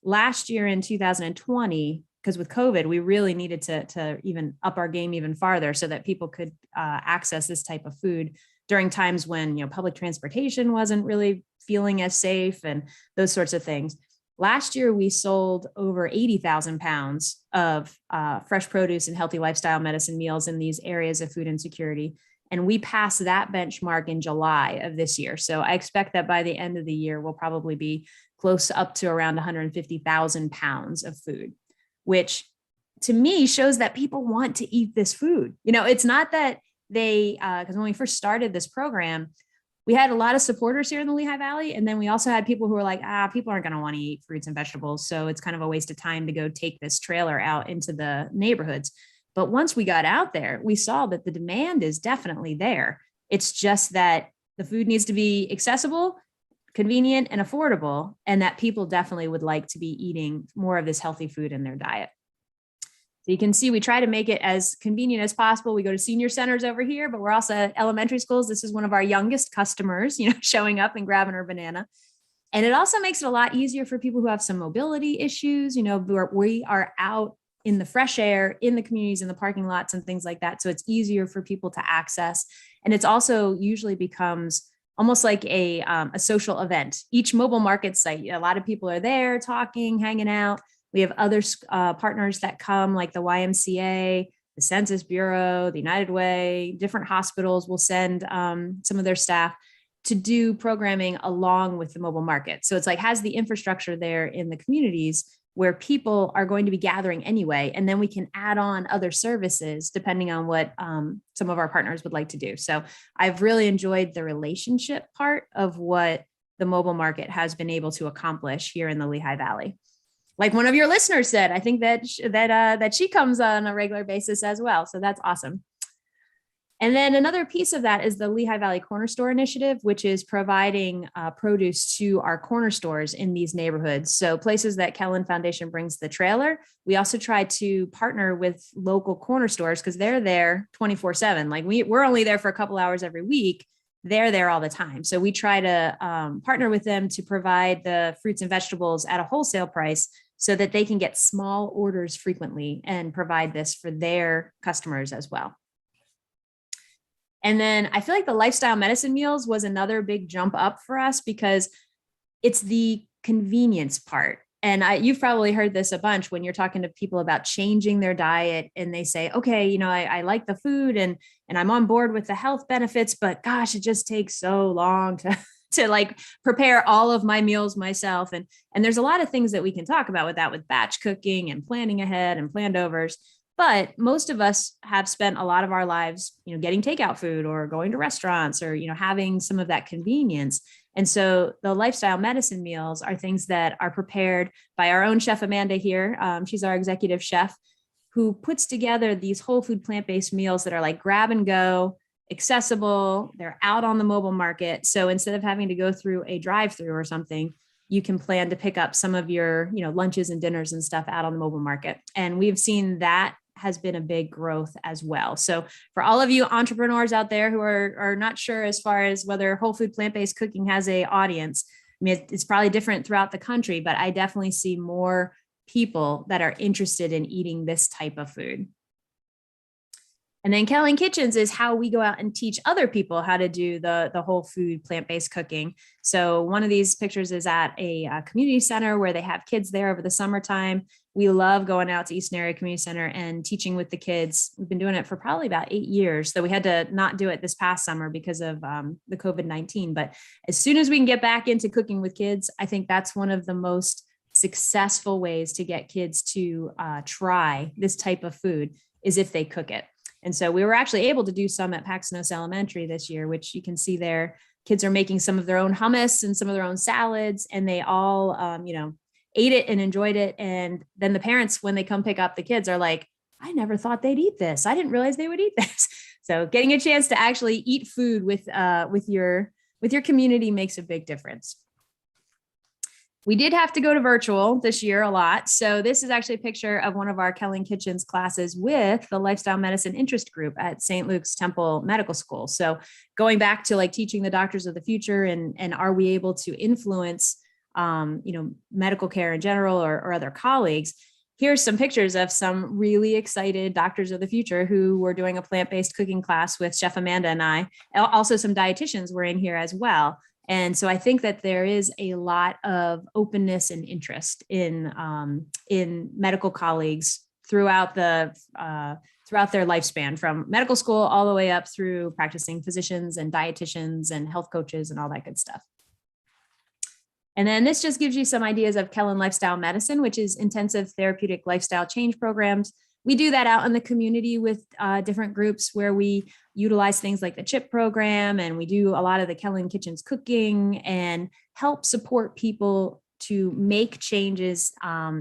Speaker 2: Last year in 2020, because with COVID, we really needed to even up our game even farther so that people could access this type of food during times when public transportation wasn't really feeling as safe and those sorts of things. Last year, we sold over 80,000 pounds of fresh produce and healthy lifestyle medicine meals in these areas of food insecurity. And we passed that benchmark in July of this year. So I expect that by the end of the year, we'll probably be close up to around 150,000 pounds of food, which to me shows that people want to eat this food. It's not that they, because when we first started this program, we had a lot of supporters here in the Lehigh Valley. And then we also had people who were like, people aren't going to want to eat fruits and vegetables. So it's kind of a waste of time to go take this trailer out into the neighborhoods. But once we got out there, we saw that the demand is definitely there. It's just that the food needs to be accessible, convenient, and affordable, and that people definitely would like to be eating more of this healthy food in their diet. So you can see we try to make it as convenient as possible. We go to senior centers over here, but we're also at elementary schools. This is one of our youngest customers, showing up and grabbing her banana. And it also makes it a lot easier for people who have some mobility issues. We are out in the fresh air, in the communities, in the parking lots and things like that. So it's easier for people to access. And it's also usually becomes almost like a social event. Each mobile market site, a lot of people are there talking, hanging out. We have other partners that come, like the YMCA, the Census Bureau, the United Way, different hospitals will send some of their staff to do programming along with the mobile market. So it's like has the infrastructure there in the communities where people are going to be gathering anyway. And then we can add on other services depending on what some of our partners would like to do. So I've really enjoyed the relationship part of what the mobile market has been able to accomplish here in the Lehigh Valley. Like one of your listeners said, I think that she comes on a regular basis as well. So that's awesome. And then another piece of that is the Lehigh Valley Corner Store Initiative, which is providing produce to our corner stores in these neighborhoods. So places that Kellan Foundation brings the trailer. We also try to partner with local corner stores because they're there 24/7. Like we're only there for a couple hours every week. They're there all the time. So we try to partner with them to provide the fruits and vegetables at a wholesale price so that they can get small orders frequently and provide this for their customers as well. And then I feel like the lifestyle medicine meals was another big jump up for us because it's the convenience part. And you've probably heard this a bunch when you're talking to people about changing their diet and they say, okay, you know, I like the food and I'm on board with the health benefits, but gosh, it just takes so long to like prepare all of my meals myself. And there's a lot of things that we can talk about with that, with batch cooking and planning ahead and planned overs. But most of us have spent a lot of our lives, you know, getting takeout food or going to restaurants or, you know, having some of that convenience. And so the lifestyle medicine meals are things that are prepared by our own chef, Amanda here. She's our executive chef who puts together these whole food plant-based meals that are like grab and go, accessible. They're out on the mobile market. So instead of having to go through a drive-through or something, you can plan to pick up some of your, you know, lunches and dinners and stuff out on the mobile market. And we've seen that has been a big growth as well. So for all of you entrepreneurs out there who are not sure as far as whether whole food plant-based cooking has a audience, I mean, it's probably different throughout the country, but I definitely see more people that are interested in eating this type of food. And then Kellen Kitchens is how we go out and teach other people how to do the whole food plant-based cooking. So one of these pictures is at a community center where they have kids there over the summertime. We love going out to Eastern Area Community Center and teaching with the kids. We've been doing it for probably about 8 years. So we had to not do it this past summer because of the COVID-19. But as soon as we can get back into cooking with kids, I think that's one of the most successful ways to get kids to try this type of food is if they cook it. And so we were actually able to do some at Paxnos Elementary this year, which you can see there. Kids are making some of their own hummus and some of their own salads, and they all, ate it and enjoyed it. And then the parents, when they come pick up the kids, are like, I never thought they'd eat this. I didn't realize they would eat this. So getting a chance to actually eat food with your community makes a big difference. We did have to go to virtual this year a lot. So this is actually a picture of one of our Kellen Kitchens classes with the Lifestyle Medicine Interest Group at St. Luke's Temple Medical School. So going back to like teaching the doctors of the future and are we able to influence, medical care in general or other colleagues, here's some pictures of some really excited doctors of the future who were doing a plant-based cooking class with Chef Amanda and I. Also some dietitians were in here as well. And so I think that there is a lot of openness and interest in medical colleagues throughout their lifespan, from medical school all the way up through practicing physicians and dietitians and health coaches and all that good stuff. And then this just gives you some ideas of Kellen Lifestyle Medicine, which is intensive therapeutic lifestyle change programs. We do that out in the community with different groups where we utilize things like the CHIP program, and we do a lot of the Kellen Kitchens cooking and help support people to make changes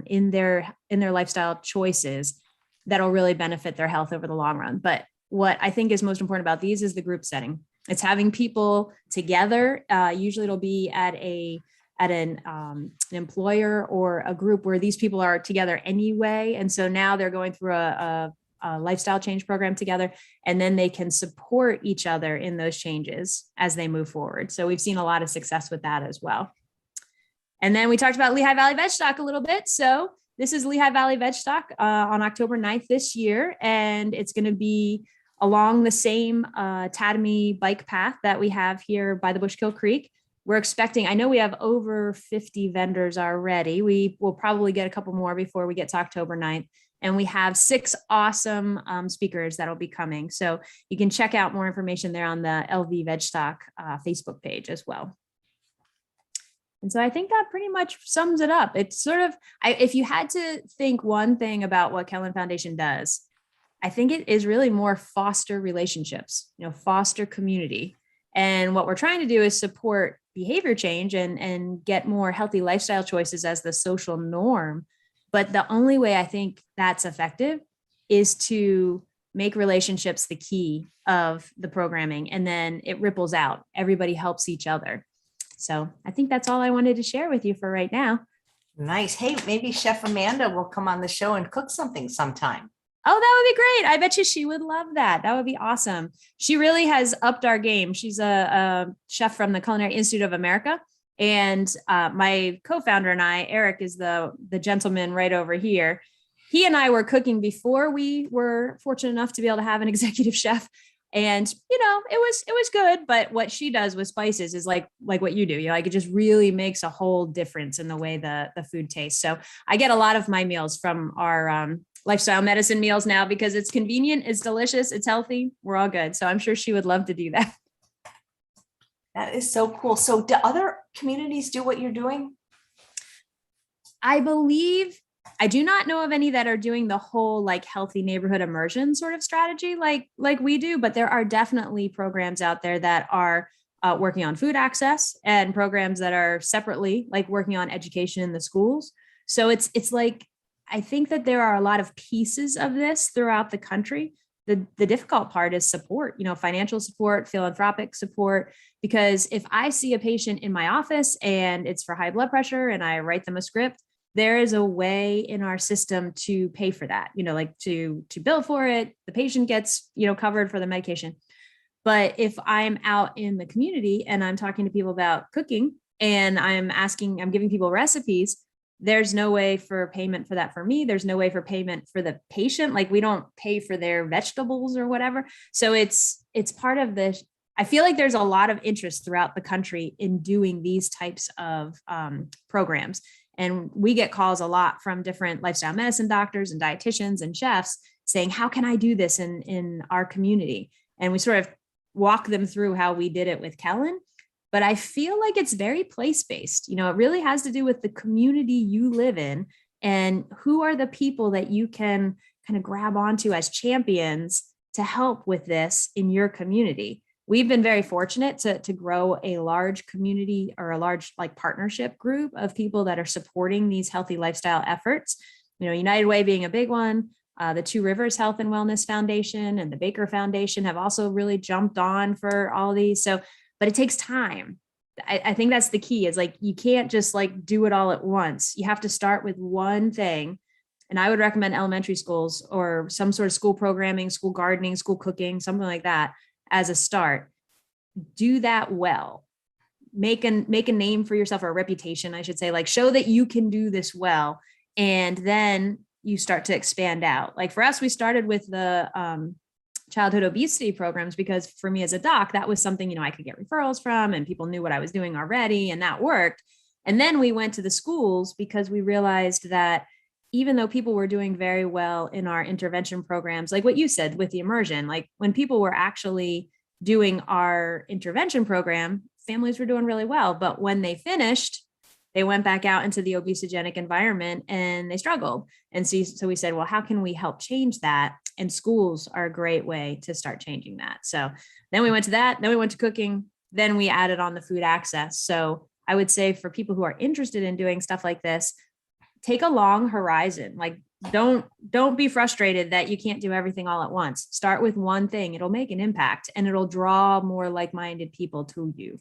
Speaker 2: in their lifestyle choices that'll really benefit their health over the long run. But what I think is most important about these is the group setting. It's having people together. Usually it'll be at an employer or a group where these people are together anyway. And so now they're going through a lifestyle change program together, and then they can support each other in those changes as they move forward. So we've seen a lot of success with that as well. And then we talked about Lehigh Valley Veg Stock a little bit. So this is Lehigh Valley Veg Stock on October 9th this year. And it's going to be along the same Tatamy bike path that we have here by the Bushkill Creek. We're expecting, I know we have over 50 vendors already. We will probably get a couple more before we get to October 9th. And we have 6 awesome speakers that'll be coming. So you can check out more information there on the LV Veg Stock Facebook page as well. And so I think that pretty much sums it up. It's sort of, if you had to think one thing about what Kellan Foundation does, I think it is really more foster relationships, foster community. And what we're trying to do is support behavior change and get more healthy lifestyle choices as the social norm. But the only way I think that's effective is to make relationships the key of the programming, and then it ripples out. Everybody helps each other. So I think that's all I wanted to share with you for right now.
Speaker 1: Nice. Hey, maybe Chef Amanda will come on the show and cook something sometime.
Speaker 2: Oh, that would be great. I bet you she would love that. That would be awesome. She really has upped our game. She's a chef from the Culinary Institute of America. And my co-founder and I, Eric is the gentleman right over here. He and I were cooking before we were fortunate enough to be able to have an executive chef. And, it was good. But what she does with spices is like what you do, it just really makes a whole difference in the way the food tastes. So I get a lot of my meals from our lifestyle medicine meals now because it's convenient, it's delicious, it's healthy. We're all good. So I'm sure she would love to do that.
Speaker 1: That is so cool. So do other communities do what you're doing?
Speaker 2: I do not know of any that are doing the whole like healthy neighborhood immersion sort of strategy like we do, but there are definitely programs out there that are working on food access and programs that are separately like working on education in the schools. So it's like, I think that there are a lot of pieces of this throughout the country. The difficult part is support, financial support, philanthropic support, because if I see a patient in my office and it's for high blood pressure and I write them a script, there is a way in our system to pay for that, like to bill for it. The patient gets, covered for the medication. But if I'm out in the community and I'm talking to people about cooking and I'm giving people recipes, there's no way for payment for that for me. There's no way for payment for the patient. Like we don't pay for their vegetables or whatever. So it's part of this. I feel like there's a lot of interest throughout the country in doing these types of programs. And we get calls a lot from different lifestyle medicine doctors and dietitians and chefs saying, how can I do this in our community? And we sort of walk them through how we did it with Kellen. But I feel like it's very place-based. It really has to do with the community you live in and who are the people that you can kind of grab onto as champions to help with this in your community. We've been very fortunate to grow a large community or a large like partnership group of people that are supporting these healthy lifestyle efforts. United Way being a big one. The Two Rivers Health and Wellness Foundation and the Baker Foundation have also really jumped on for all of these. But it takes time. I think that's the key is like, you can't just like do it all at once. You have to start with one thing. And I would recommend elementary schools or some sort of school programming, school gardening, school cooking, something like that as a start. Do that well. Make a name for yourself or a reputation, I should say, like show that you can do this well. And then you start to expand out. Like for us, we started with the childhood obesity programs because for me as a doc, that was something, I could get referrals from and people knew what I was doing already and that worked. And then we went to the schools because we realized that even though people were doing very well in our intervention programs, like what you said with the immersion, like when people were actually doing our intervention program, families were doing really well. But when they finished, they went back out into the obesogenic environment and they struggled. And so we said, well, how can we help change that? And schools are a great way to start changing that. So then we went to that, then we went to cooking, then we added on the food access. So I would say for people who are interested in doing stuff like this, take a long horizon. Like don't be frustrated that you can't do everything all at once. Start with one thing. It'll make an impact and it'll draw more like-minded people to you.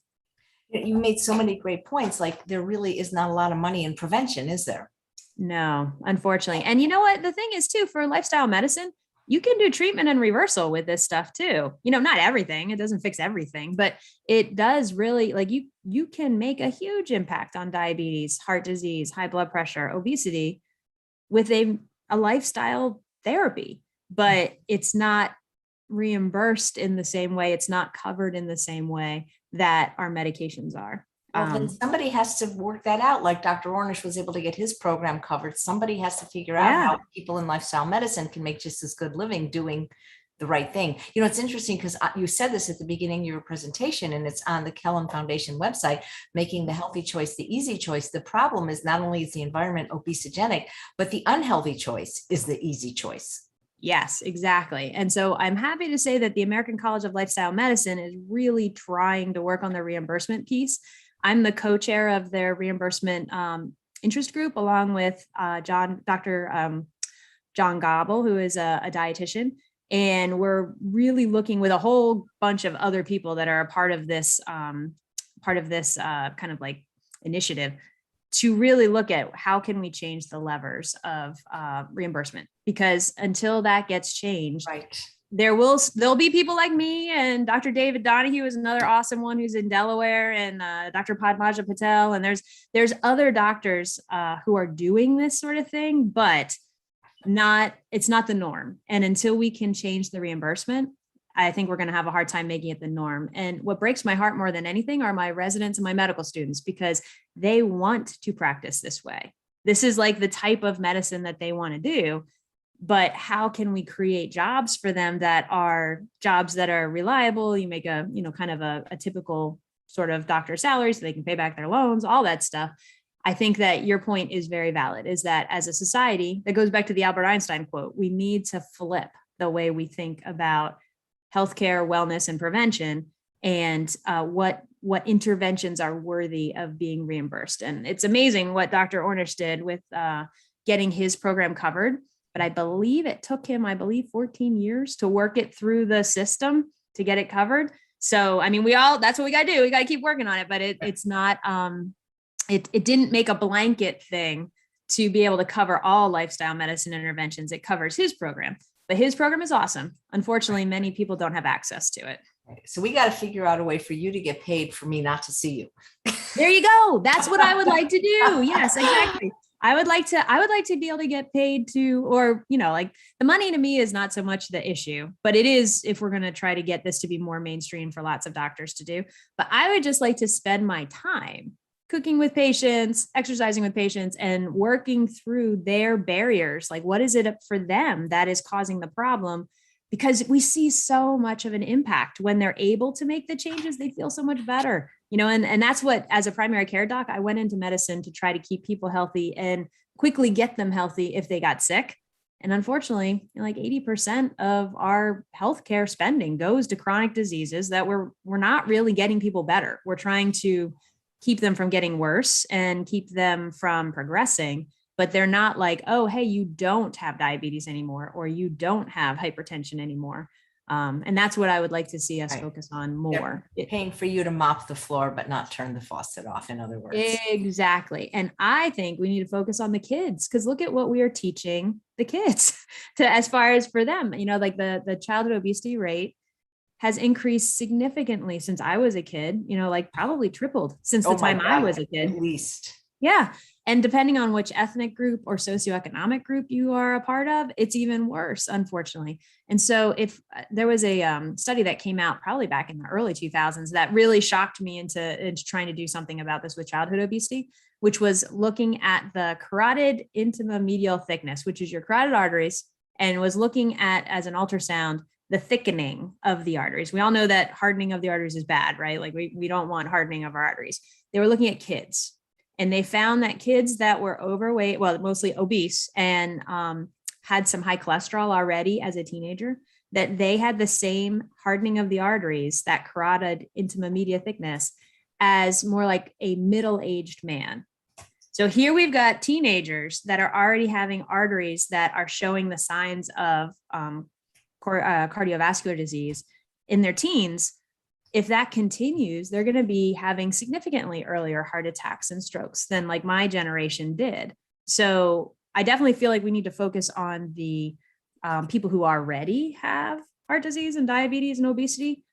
Speaker 1: You made so many great points. Like there really is not a lot of money in prevention, is there?
Speaker 2: No, unfortunately. And you know what? The thing is too, for lifestyle medicine, you can do treatment and reversal with this stuff too. Not everything, it doesn't fix everything, but it does really like you can make a huge impact on diabetes, heart disease, high blood pressure, obesity with a lifestyle therapy, but it's not reimbursed in the same way. It's not covered in the same way that our medications are.
Speaker 1: Well, then somebody has to work that out. Like Dr. Ornish was able to get his program covered. Somebody has to figure out how people in lifestyle medicine can make just as good living doing the right thing. It's interesting because you said this at the beginning of your presentation, and it's on the Kellan Foundation website, making the healthy choice the easy choice. The problem is not only is the environment obesogenic, but the unhealthy choice is the easy choice.
Speaker 2: Yes, exactly. And so I'm happy to say that the American College of Lifestyle Medicine is really trying to work on the reimbursement piece. I'm the co-chair of their reimbursement interest group, along with Dr. John Gobble, who is a dietitian. And we're really looking with a whole bunch of other people that are a part of this kind of like initiative to really look at how can we change the levers of reimbursement, because until that gets changed,
Speaker 1: right,
Speaker 2: there'll be people like me, and Dr. David Donahue is another awesome one who's in Delaware, and Dr. Padmaja Patel. And there's other doctors who are doing this sort of thing, but it's not the norm. And until we can change the reimbursement, I think we're going to have a hard time making it the norm. And what breaks my heart more than anything are my residents and my medical students, because they want to practice this way. This is like the type of medicine that they want to do. But how can we create jobs for them that are jobs that are reliable? You make a, kind of a typical sort of doctor salary so they can pay back their loans, all that stuff. I think that your point is very valid, is that as a society, that goes back to the Albert Einstein quote, we need to flip the way we think about healthcare, wellness, and prevention, and what interventions are worthy of being reimbursed. And it's amazing what Dr. Ornish did with getting his program covered. But I believe it took him, 14 years to work it through the system to get it covered. So, I mean, that's what we got to do. We got to keep working on it, but it's not, it didn't make a blanket thing to be able to cover all lifestyle medicine interventions. It covers his program, but his program is awesome. Unfortunately, many people don't have access to it.
Speaker 1: So we got to figure out a way for you to get paid for me not to see you.
Speaker 2: There you go. That's what I would like to do. Yes, exactly. I would like to be able to get paid to, or, like the money to me is not so much the issue, but it is if we're going to try to get this to be more mainstream for lots of doctors to do. But I would just like to spend my time cooking with patients, exercising with patients, and working through their barriers. Like, what is it for them that is causing the problem? Because we see so much of an impact when they're able to make the changes, they feel so much better. And that's what, as a primary care doc, I went into medicine to try to keep people healthy and quickly get them healthy if they got sick. And unfortunately, like 80% of our healthcare spending goes to chronic diseases that we're not really getting people better. We're trying to keep them from getting worse and keep them from progressing, but they're not like, oh, hey, you don't have diabetes anymore, or you don't have hypertension anymore. And that's what I would like to see us focus on more.
Speaker 1: They're paying for you to mop the floor, but not turn the faucet off, in other words.
Speaker 2: Exactly. And I think we need to focus on the kids, because look at what we are teaching the kids as far as for them, like the childhood obesity rate has increased significantly since I was a kid, like probably tripled since the time I was a kid.
Speaker 1: At least.
Speaker 2: Yeah. And depending on which ethnic group or socioeconomic group you are a part of, it's even worse, unfortunately. And so if there was a study that came out probably back in the early 2000s that really shocked me into trying to do something about this with childhood obesity, which was looking at the carotid intima-medial thickness, which is your carotid arteries, and was looking at, as an ultrasound, the thickening of the arteries. We all know that hardening of the arteries is bad, right? Like we don't want hardening of our arteries. They were looking at kids. And they found that kids that were overweight, well, mostly obese, and had some high cholesterol already as a teenager, that they had the same hardening of the arteries, that carotid intima-media thickness, as more like a middle-aged man. So here we've got teenagers that are already having arteries that are showing the signs of cardiovascular disease in their teens. If that continues, they're going to be having significantly earlier heart attacks and strokes than like my generation did. So I definitely feel like we need to focus on the people who already have heart disease and diabetes and obesity.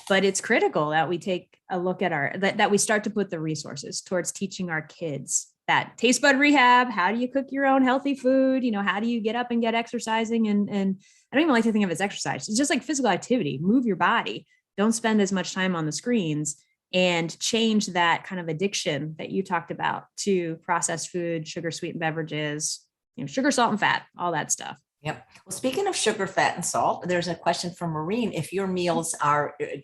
Speaker 2: But it's critical that we take a look at that we start to put the resources towards teaching our kids that taste bud rehab. How do you cook your own healthy food? How do you get up and get exercising? And I don't even like to think of it as exercise. It's just like physical activity. Move your body. Don't spend as much time on the screens, and change that kind of addiction that you talked about to processed food, sugar, sweetened beverages, sugar, salt, and fat, all that stuff.
Speaker 1: Yep. Well, speaking of sugar, fat, and salt, there's a question from Maureen. If your meals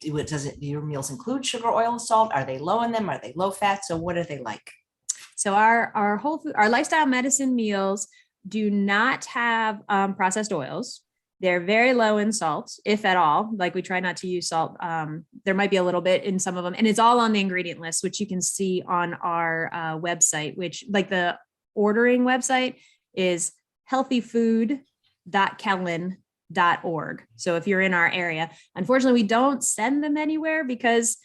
Speaker 1: do your meals include sugar, oil, and salt? Are they low in them? Are they low fat? So what are they like?
Speaker 2: So our whole food, our lifestyle medicine meals do not have processed oils. They're very low in salt, if at all. Like we try not to use salt. There might be a little bit in some of them, and it's all on the ingredient list, which you can see on our website, which like the ordering website is healthyfood.kellen.org. So if you're in our area, unfortunately, we don't send them anywhere because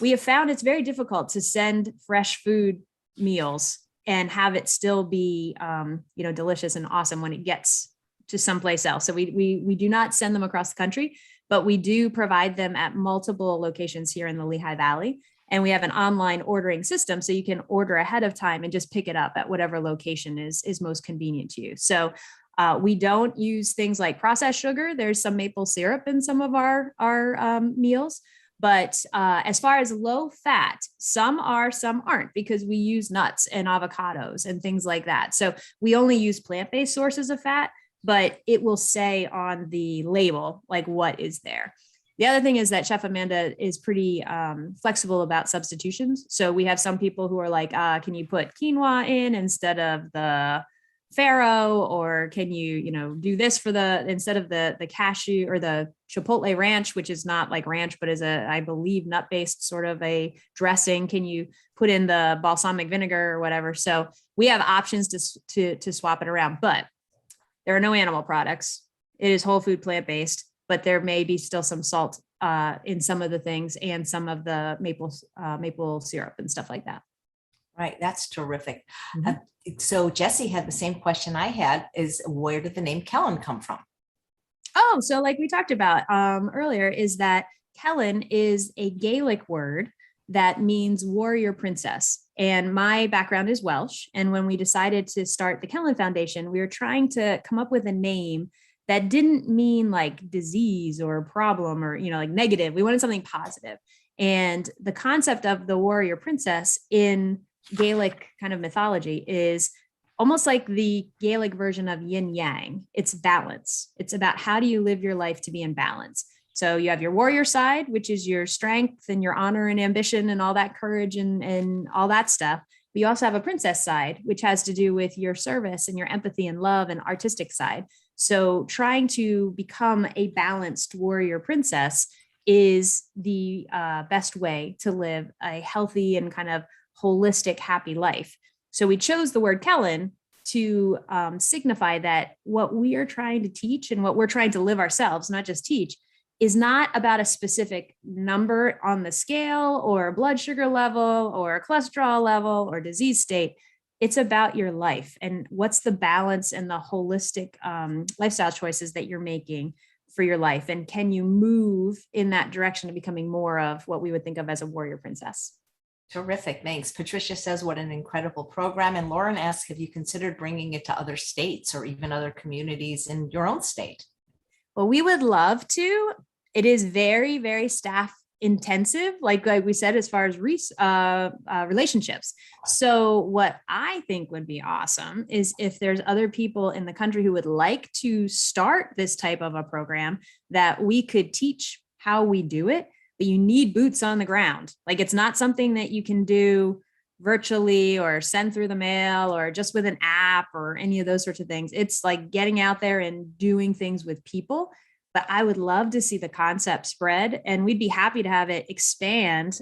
Speaker 2: we have found it's very difficult to send fresh food meals and have it still be, delicious and awesome when it gets to someplace else. So we do not send them across the country, but we do provide them at multiple locations here in the Lehigh Valley. And we have an online ordering system, so you can order ahead of time and just pick it up at whatever location is most convenient to you. So we don't use things like processed sugar. There's some maple syrup in some of our meals. But as far as low fat, some are, some aren't, because we use nuts and avocados and things like that. So we only use plant-based sources of fat, but it will say on the label, like what is there. The other thing is that Chef Amanda is pretty flexible about substitutions. So we have some people who are like, can you put quinoa in instead of the farro, or can you do this for instead of the cashew or the chipotle ranch, which is not like ranch, but is I believe, nut-based sort of a dressing. Can you put in the balsamic vinegar or whatever? So we have options to swap it around, but there are no animal products. It is whole food, plant-based, but there may be still some salt in some of the things and some of the maple syrup and stuff like that.
Speaker 1: Right. That's terrific.
Speaker 2: Mm-hmm.
Speaker 1: So Jesse had the same question I had, is where did the name Kellen come from?
Speaker 2: Oh, so like we talked about earlier, is that Kellen is a Gaelic word that means warrior princess. And my background is Welsh. And when we decided to start the Kellan Foundation, we were trying to come up with a name that didn't mean like disease or problem or, like negative. We wanted something positive. And the concept of the warrior princess in Gaelic kind of mythology is almost like the Gaelic version of yin yang. It's balance. It's about how do you live your life to be in balance. So you have your warrior side, which is your strength and your honor and ambition and all that courage and all that stuff. But you also have a princess side, which has to do with your service and your empathy and love and artistic side. So trying to become a balanced warrior princess is the best way to live a healthy and kind of holistic, happy life. So we chose the word Kellen to signify that what we are trying to teach and what we're trying to live ourselves, not just teach, is not about a specific number on the scale or a blood sugar level or a cholesterol level or disease state. It's about your life and what's the balance and the holistic lifestyle choices that you're making for your life. And can you move in that direction of becoming more of what we would think of as a warrior princess?
Speaker 1: Terrific. Thanks. Patricia says, what an incredible program. And Lauren asks, have you considered bringing it to other states or even other communities in your own state?
Speaker 2: Well, we would love to. It is very, very staff intensive, like we said, as far as relationships. So what I think would be awesome is if there's other people in the country who would like to start this type of a program, that we could teach how we do it. But you need boots on the ground. Like it's not something that you can do virtually or send through the mail or just with an app or any of those sorts of things. It's like getting out there and doing things with people. But I would love to see the concept spread, and we'd be happy to have it expand.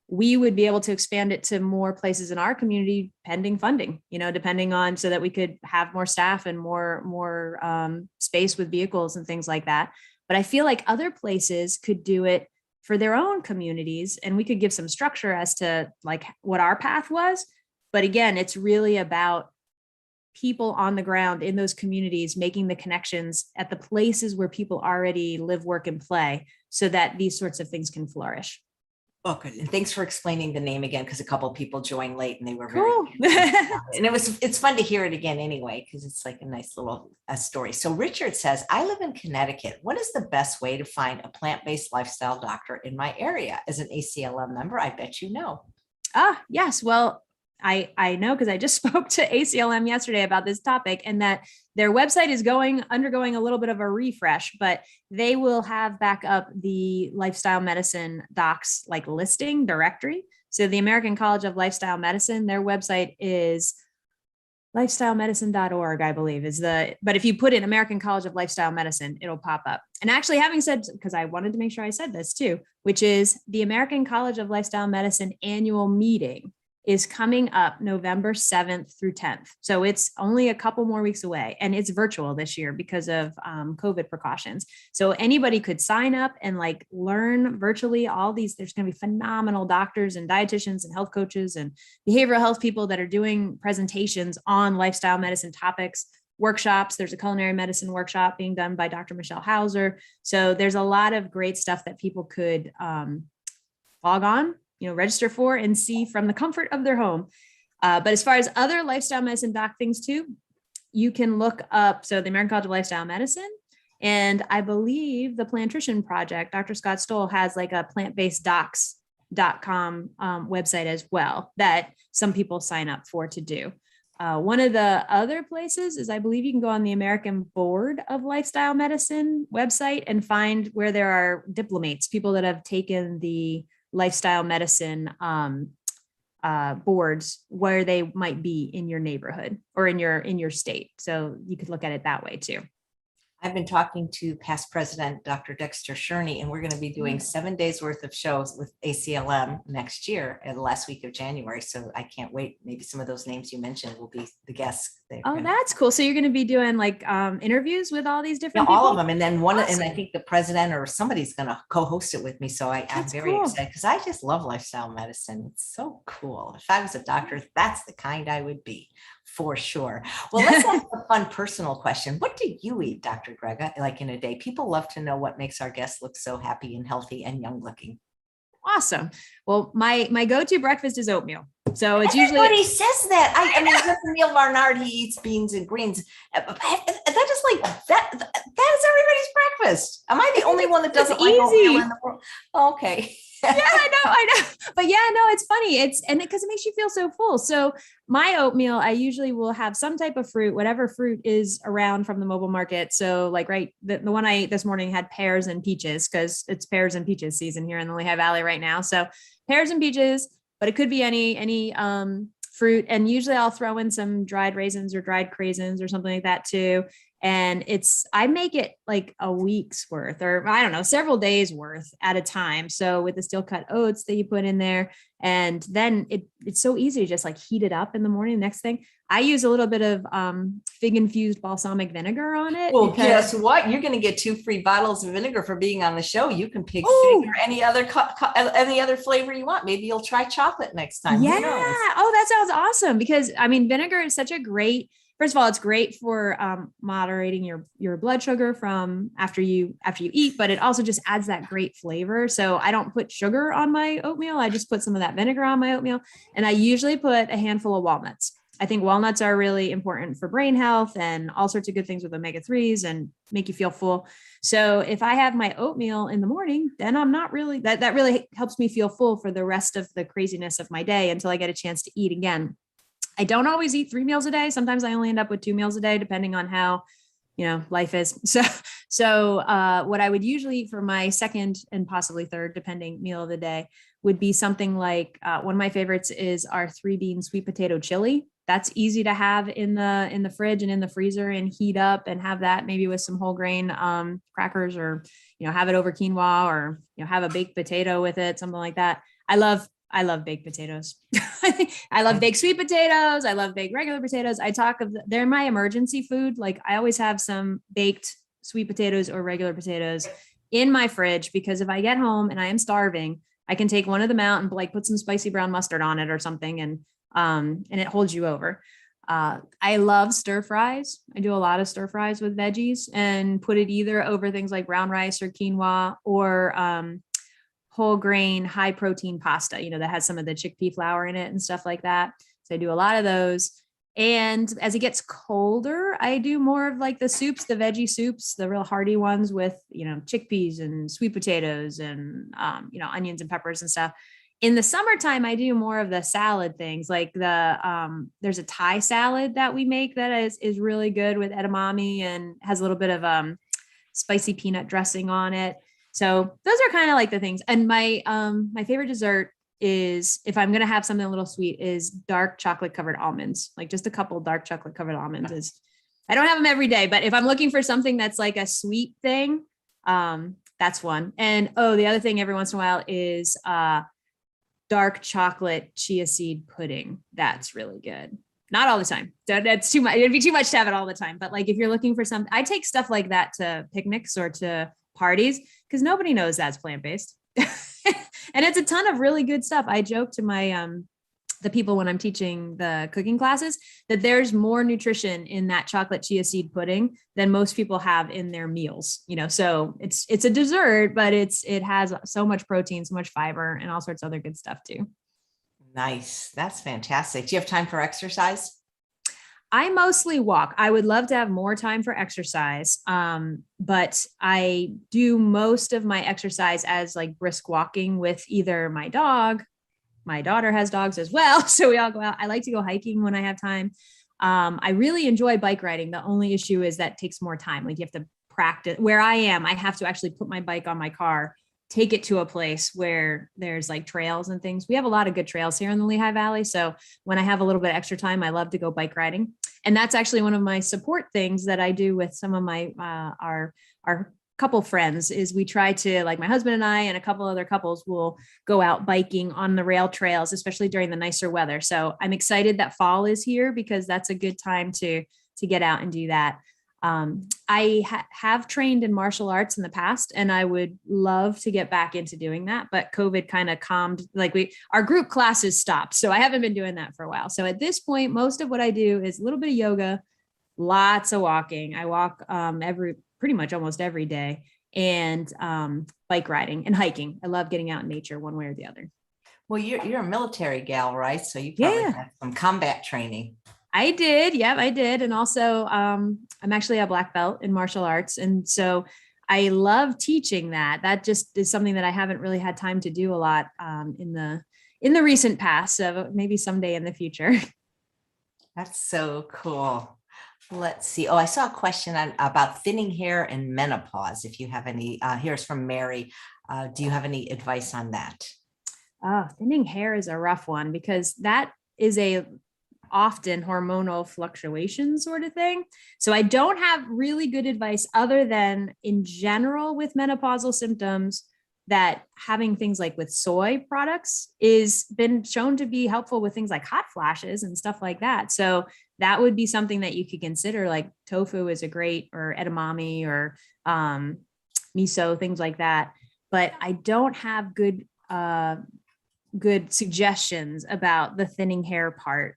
Speaker 2: We would be able to expand it to more places in our community pending funding, depending on, so that we could have more staff and more space with vehicles and things like that. But I feel like other places could do it for their own communities, and we could give some structure as to like what our path was. But again, it's really about people on the ground in those communities, making the connections at the places where people already live, work, and play, so that these sorts of things can flourish.
Speaker 1: Oh, good. And thanks for explaining the name again, because a couple of people joined late and they were
Speaker 2: cool.
Speaker 1: And it's fun to hear it again anyway, because it's like a nice little story. So Richard says, I live in Connecticut. What is the best way to find a plant-based lifestyle doctor in my area? As an ACLM member, I bet you know.
Speaker 2: Yes. Well, I know, because I just spoke to ACLM yesterday about this topic, and that their website is undergoing a little bit of a refresh, but they will have back up the lifestyle medicine docs like listing directory. So the American College of Lifestyle Medicine, their website is lifestylemedicine.org, I believe but if you put in American College of Lifestyle Medicine, it'll pop up. And actually, having said, because I wanted to make sure I said this too, which is the American College of Lifestyle Medicine annual meeting is coming up November 7th through 10th. So it's only a couple more weeks away, and it's virtual this year because of COVID precautions. So anybody could sign up and like learn virtually all these. There's going to be phenomenal doctors and dietitians and health coaches and behavioral health people that are doing presentations on lifestyle medicine topics. workshops. There's a culinary medicine workshop being done by Dr. Michelle Hauser. So there's a lot of great stuff that people could log on, register for and see from the comfort of their home. But as far as other lifestyle medicine doc things too, you can look up, so the American College of Lifestyle Medicine, and I believe the Plantrition Project, Dr. Scott Stoll has like a plantbaseddocs.com website as well that some people sign up for to do. One of the other places is I believe you can go on the American Board of Lifestyle Medicine website and find where there are diplomates, people that have taken the lifestyle medicine boards where they might be in your neighborhood or in your state. So you could look at it that way too.
Speaker 1: I've been talking to past president, Dr. Dexter Sherney, and we're going to be doing 7 days worth of shows with ACLM next year in the last week of January. So I can't wait. Maybe some of those names you mentioned will be the guests.
Speaker 2: Oh, that's cool. So you're going to be doing like interviews with all these different people?
Speaker 1: All of them. And then
Speaker 2: Awesome.
Speaker 1: and I think the president or somebody's going to co-host it with me. So I'm very
Speaker 2: cool.
Speaker 1: excited because I just love lifestyle medicine. It's so cool. If I was a doctor, that's the kind I would be. For sure. Well, let's ask a fun personal question. What do you eat, Dr. Grega, like in a day? People love to know what makes our guests look so happy and healthy and young looking.
Speaker 2: Awesome. Well, my go-to breakfast is oatmeal. So it's
Speaker 1: Everybody
Speaker 2: usually
Speaker 1: says that. I mean, Neil Barnard, he eats beans and greens. That is like that is everybody's breakfast. Am I the only one that doesn't like oatmeal in the world? Okay.
Speaker 2: Yeah, I know. But yeah, no, it's funny. Because it makes you feel so full. So my oatmeal, I usually will have some type of fruit, whatever fruit is around from the mobile market. So like, the one I ate this morning had pears and peaches because it's pears and peaches season here in the Lehigh Valley right now. So pears and peaches, but it could be any fruit. And usually I'll throw in some dried raisins or dried craisins or something like that too. And I make it like a week's worth, or I don't know, several days worth at a time. So with the steel cut oats that you put in there, and then it's so easy to just like heat it up in the morning. Next thing, I use a little bit of fig infused balsamic vinegar on it.
Speaker 1: Well, guess what? You're going to get 2 free bottles of vinegar for being on the show. You can pick fig or any other flavor you want. Maybe you'll try chocolate next time.
Speaker 2: Yeah. Oh, that sounds awesome. Because I mean, vinegar is such a great. First of all, it's great for moderating your blood sugar from after you eat, but it also just adds that great flavor. So I don't put sugar on my oatmeal. I just put some of that vinegar on my oatmeal, and I usually put a handful of walnuts. I think walnuts are really important for brain health and all sorts of good things with omega-3s and make you feel full. So if I have my oatmeal in the morning, then I'm not really, that really helps me feel full for the rest of the craziness of my day until I get a chance to eat again. I don't always eat 3 meals a day. Sometimes I only end up with 2 meals a day, depending on how, life is. So what I would usually eat for my second and possibly third, depending meal of the day would be something like one of my favorites is our 3-bean sweet potato chili. That's easy to have in the fridge and in the freezer and heat up and have that maybe with some whole grain crackers or, have it over quinoa or, have a baked potato with it, something like that. I love baked potatoes. I love baked sweet potatoes. I love baked regular potatoes. They're my emergency food. Like I always have some baked sweet potatoes or regular potatoes in my fridge because if I get home and I am starving, I can take one of them out and like put some spicy brown mustard on it or something. And it holds you over. I love stir fries. I do a lot of stir fries with veggies and put it either over things like brown rice or quinoa or, whole grain, high protein pasta, that has some of the chickpea flour in it and stuff like that. So I do a lot of those. And as it gets colder, I do more of like the soups, the veggie soups, the real hearty ones with, chickpeas and sweet potatoes and, onions and peppers and stuff. In the summertime, I do more of the salad things like there's a Thai salad that we make that is really good with edamame and has a little bit of spicy peanut dressing on it. So those are kind of like the things. And my favorite dessert is, if I'm going to have something a little sweet, is dark chocolate covered almonds. Like just a couple dark chocolate covered almonds I don't have them every day, but if I'm looking for something that's like a sweet thing, that's one. And the other thing every once in a while is dark chocolate chia seed pudding. That's really good. Not all the time. That's too much. It'd be too much to have it all the time. But like if you're looking for something, I take stuff like that to picnics or to parties because nobody knows that's plant-based. And it's a ton of really good stuff. I joke to my the people when I'm teaching the cooking classes, that there's more nutrition in that chocolate chia seed pudding than most people have in their meals. So it's a dessert, but it has so much protein, so much fiber, and all sorts of other good stuff too.
Speaker 1: Nice. That's fantastic. Do you have time for exercise?
Speaker 2: I mostly walk. I would love to have more time for exercise. But I do most of my exercise as like brisk walking with either my dog. My daughter has dogs as well, so we all go out. I like to go hiking when I have time. I really enjoy bike riding. The only issue is that takes more time. Like you have to practice. Where I am, I have to actually put my bike on my car, take it to a place where there's like trails and things. We have a lot of good trails here in the Lehigh Valley. So when I have a little bit of extra time, I love to go bike riding. And that's actually one of my support things that I do with some of my, our couple friends is we try to, like my husband and I and a couple other couples will go out biking on the rail trails, especially during the nicer weather. So I'm excited that fall is here because that's a good time to get out and do that. I have trained in martial arts in the past, and I would love to get back into doing that, but COVID kind of calmed, our group classes stopped. So I haven't been doing that for a while. So at this point, most of what I do is a little bit of yoga, lots of walking. I walk, pretty much almost every day, and bike riding and hiking. I love getting out in nature one way or the other.
Speaker 1: Well, you're a military gal, right? So you probably have some combat training.
Speaker 2: I did. Yep, I did. And also I'm actually a black belt in martial arts. And so I love teaching that. That just is something that I haven't really had time to do a lot in the recent past. So maybe someday in the future.
Speaker 1: That's so cool. Let's see. Oh, I saw a question about thinning hair and menopause. If you have any, here's from Mary. Do you have any advice on that?
Speaker 2: Oh, thinning hair is a rough one because that is a often hormonal fluctuation sort of thing. So I don't have really good advice other than in general with menopausal symptoms that having things like with soy products is been shown to be helpful with things like hot flashes and stuff like that. So that would be something that you could consider, like tofu is a great, or edamame or miso, things like that. But I don't have good suggestions about the thinning hair part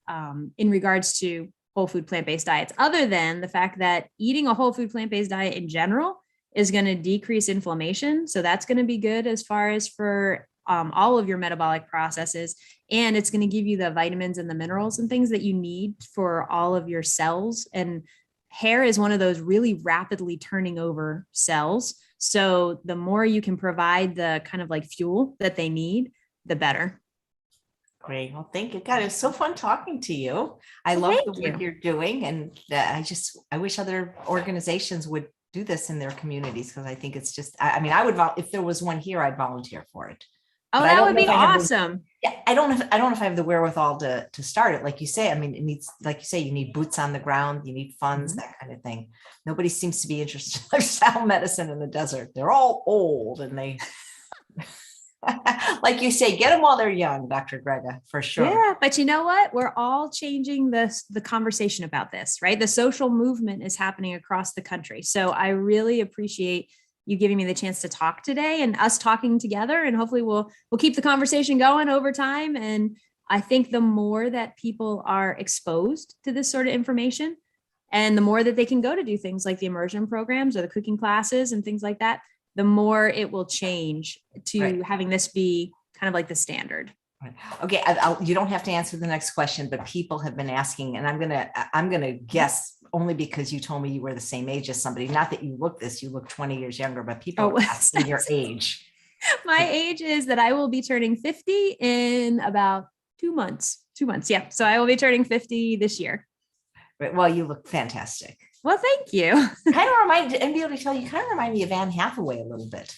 Speaker 2: in regards to whole food plant-based diets, other than the fact that eating a whole food plant-based diet in general is going to decrease inflammation. So that's going to be good as far as for all of your metabolic processes. And it's going to give you the vitamins and the minerals and things that you need for all of your cells. And hair is one of those really rapidly turning over cells. So the more you can provide the kind of like fuel that they need, the better.
Speaker 1: Great. Well, thank you. God, it was so fun talking to you. I love the work you're doing. And I wish other organizations would do this in their communities, because I think it's just, I mean, I would, if there was one here, I'd volunteer for it.
Speaker 2: Oh, that would be awesome.
Speaker 1: I don't know if I have the wherewithal to start it. Like you say, I mean, it needs, like you say, you need boots on the ground, you need funds, that kind of thing. Nobody seems to be interested in lifestyle medicine in the desert. They're all old and they, like you say, get them while they're young, Dr. Grega, for sure.
Speaker 2: Yeah, but you know what? We're all changing the conversation about this, right? The social movement is happening across the country. So I really appreciate you giving me the chance to talk today and us talking together, and hopefully we'll keep the conversation going over time. And I think the more that people are exposed to this sort of information, and the more that they can go to do things like the immersion programs or the cooking classes and things like that, the more it will change to having this be kind of like the standard.
Speaker 1: Okay, you don't have to answer the next question, but people have been asking, and I'm gonna guess only because you told me you were the same age as somebody. Not that you look this, you look 20 years younger, but people are asking your age.
Speaker 2: My age is that I will be turning 50 in about 2 months. 2 months, yeah. So I will be turning 50 this year.
Speaker 1: Right. Well, you look fantastic.
Speaker 2: Well, thank you.
Speaker 1: And be able to tell you kind of remind me of Anne Hathaway a little bit.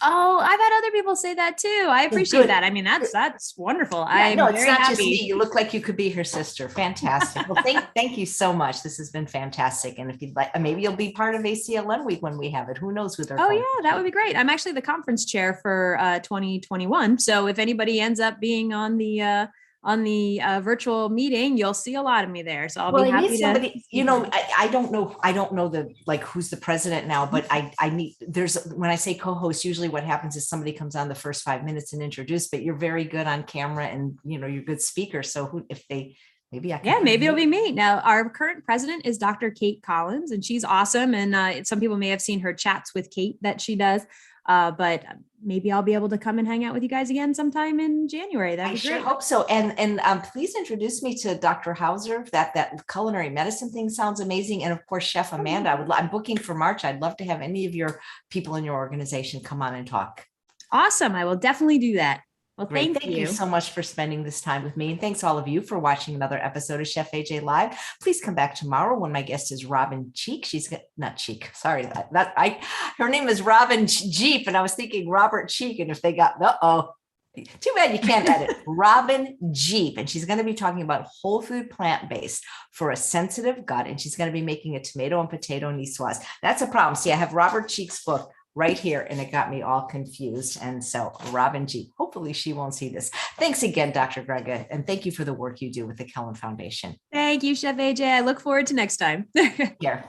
Speaker 2: Oh, I've had other people say that too. I appreciate that. I mean, that's wonderful.
Speaker 1: Yeah, no, it's not just me. You look like you could be her sister. Fantastic. Well, thank you so much. This has been fantastic. And if you'd like, maybe you'll be part of ACLN week when we have it. Who knows who they're
Speaker 2: calling. Yeah, that would be great. I'm actually the conference chair for 2021. So if anybody ends up being on the on the virtual meeting, you'll see a lot of me there. So I'll
Speaker 1: Well,
Speaker 2: be
Speaker 1: I
Speaker 2: happy
Speaker 1: need
Speaker 2: to.
Speaker 1: somebody, I don't know who's the president now, but I need, when I say co-host, usually what happens is somebody comes on the first 5 minutes and introduce, but you're very good on camera and, you're a good speaker. So maybe I can.
Speaker 2: Yeah, maybe it'll be me. Now, our current president is Dr. Kate Collins, and she's awesome. And some people may have seen her chats with Kate that she does. But maybe I'll be able to come and hang out with you guys again sometime in January. That'd be great.
Speaker 1: I hope so. And please introduce me to Dr. Hauser. That culinary medicine thing sounds amazing. And of course, Chef Amanda. I'm booking for March. I'd love to have any of your people in your organization come on and talk.
Speaker 2: Awesome. I will definitely do that. Well,
Speaker 1: Great. Thank you so much for spending this time with me. And thanks all of you for watching another episode of Chef AJ Live. Please come back tomorrow when my guest is Robin Cheek. She's not Cheek. Sorry. Her name is Robin Jeep. And I was thinking Robert Cheek. And if they got, too bad you can't edit. Robin Jeep. And she's going to be talking about whole food plant-based for a sensitive gut. And she's going to be making a tomato and potato niçoise. That's a problem. See, I have Robert Cheek's book right here, and it got me all confused. And so Robin G, hopefully she won't see this. Thanks again, Dr. Grega, and thank you for the work you do with the Kellen Foundation.
Speaker 2: Thank you, Chef AJ. I look forward to next time.
Speaker 1: Here.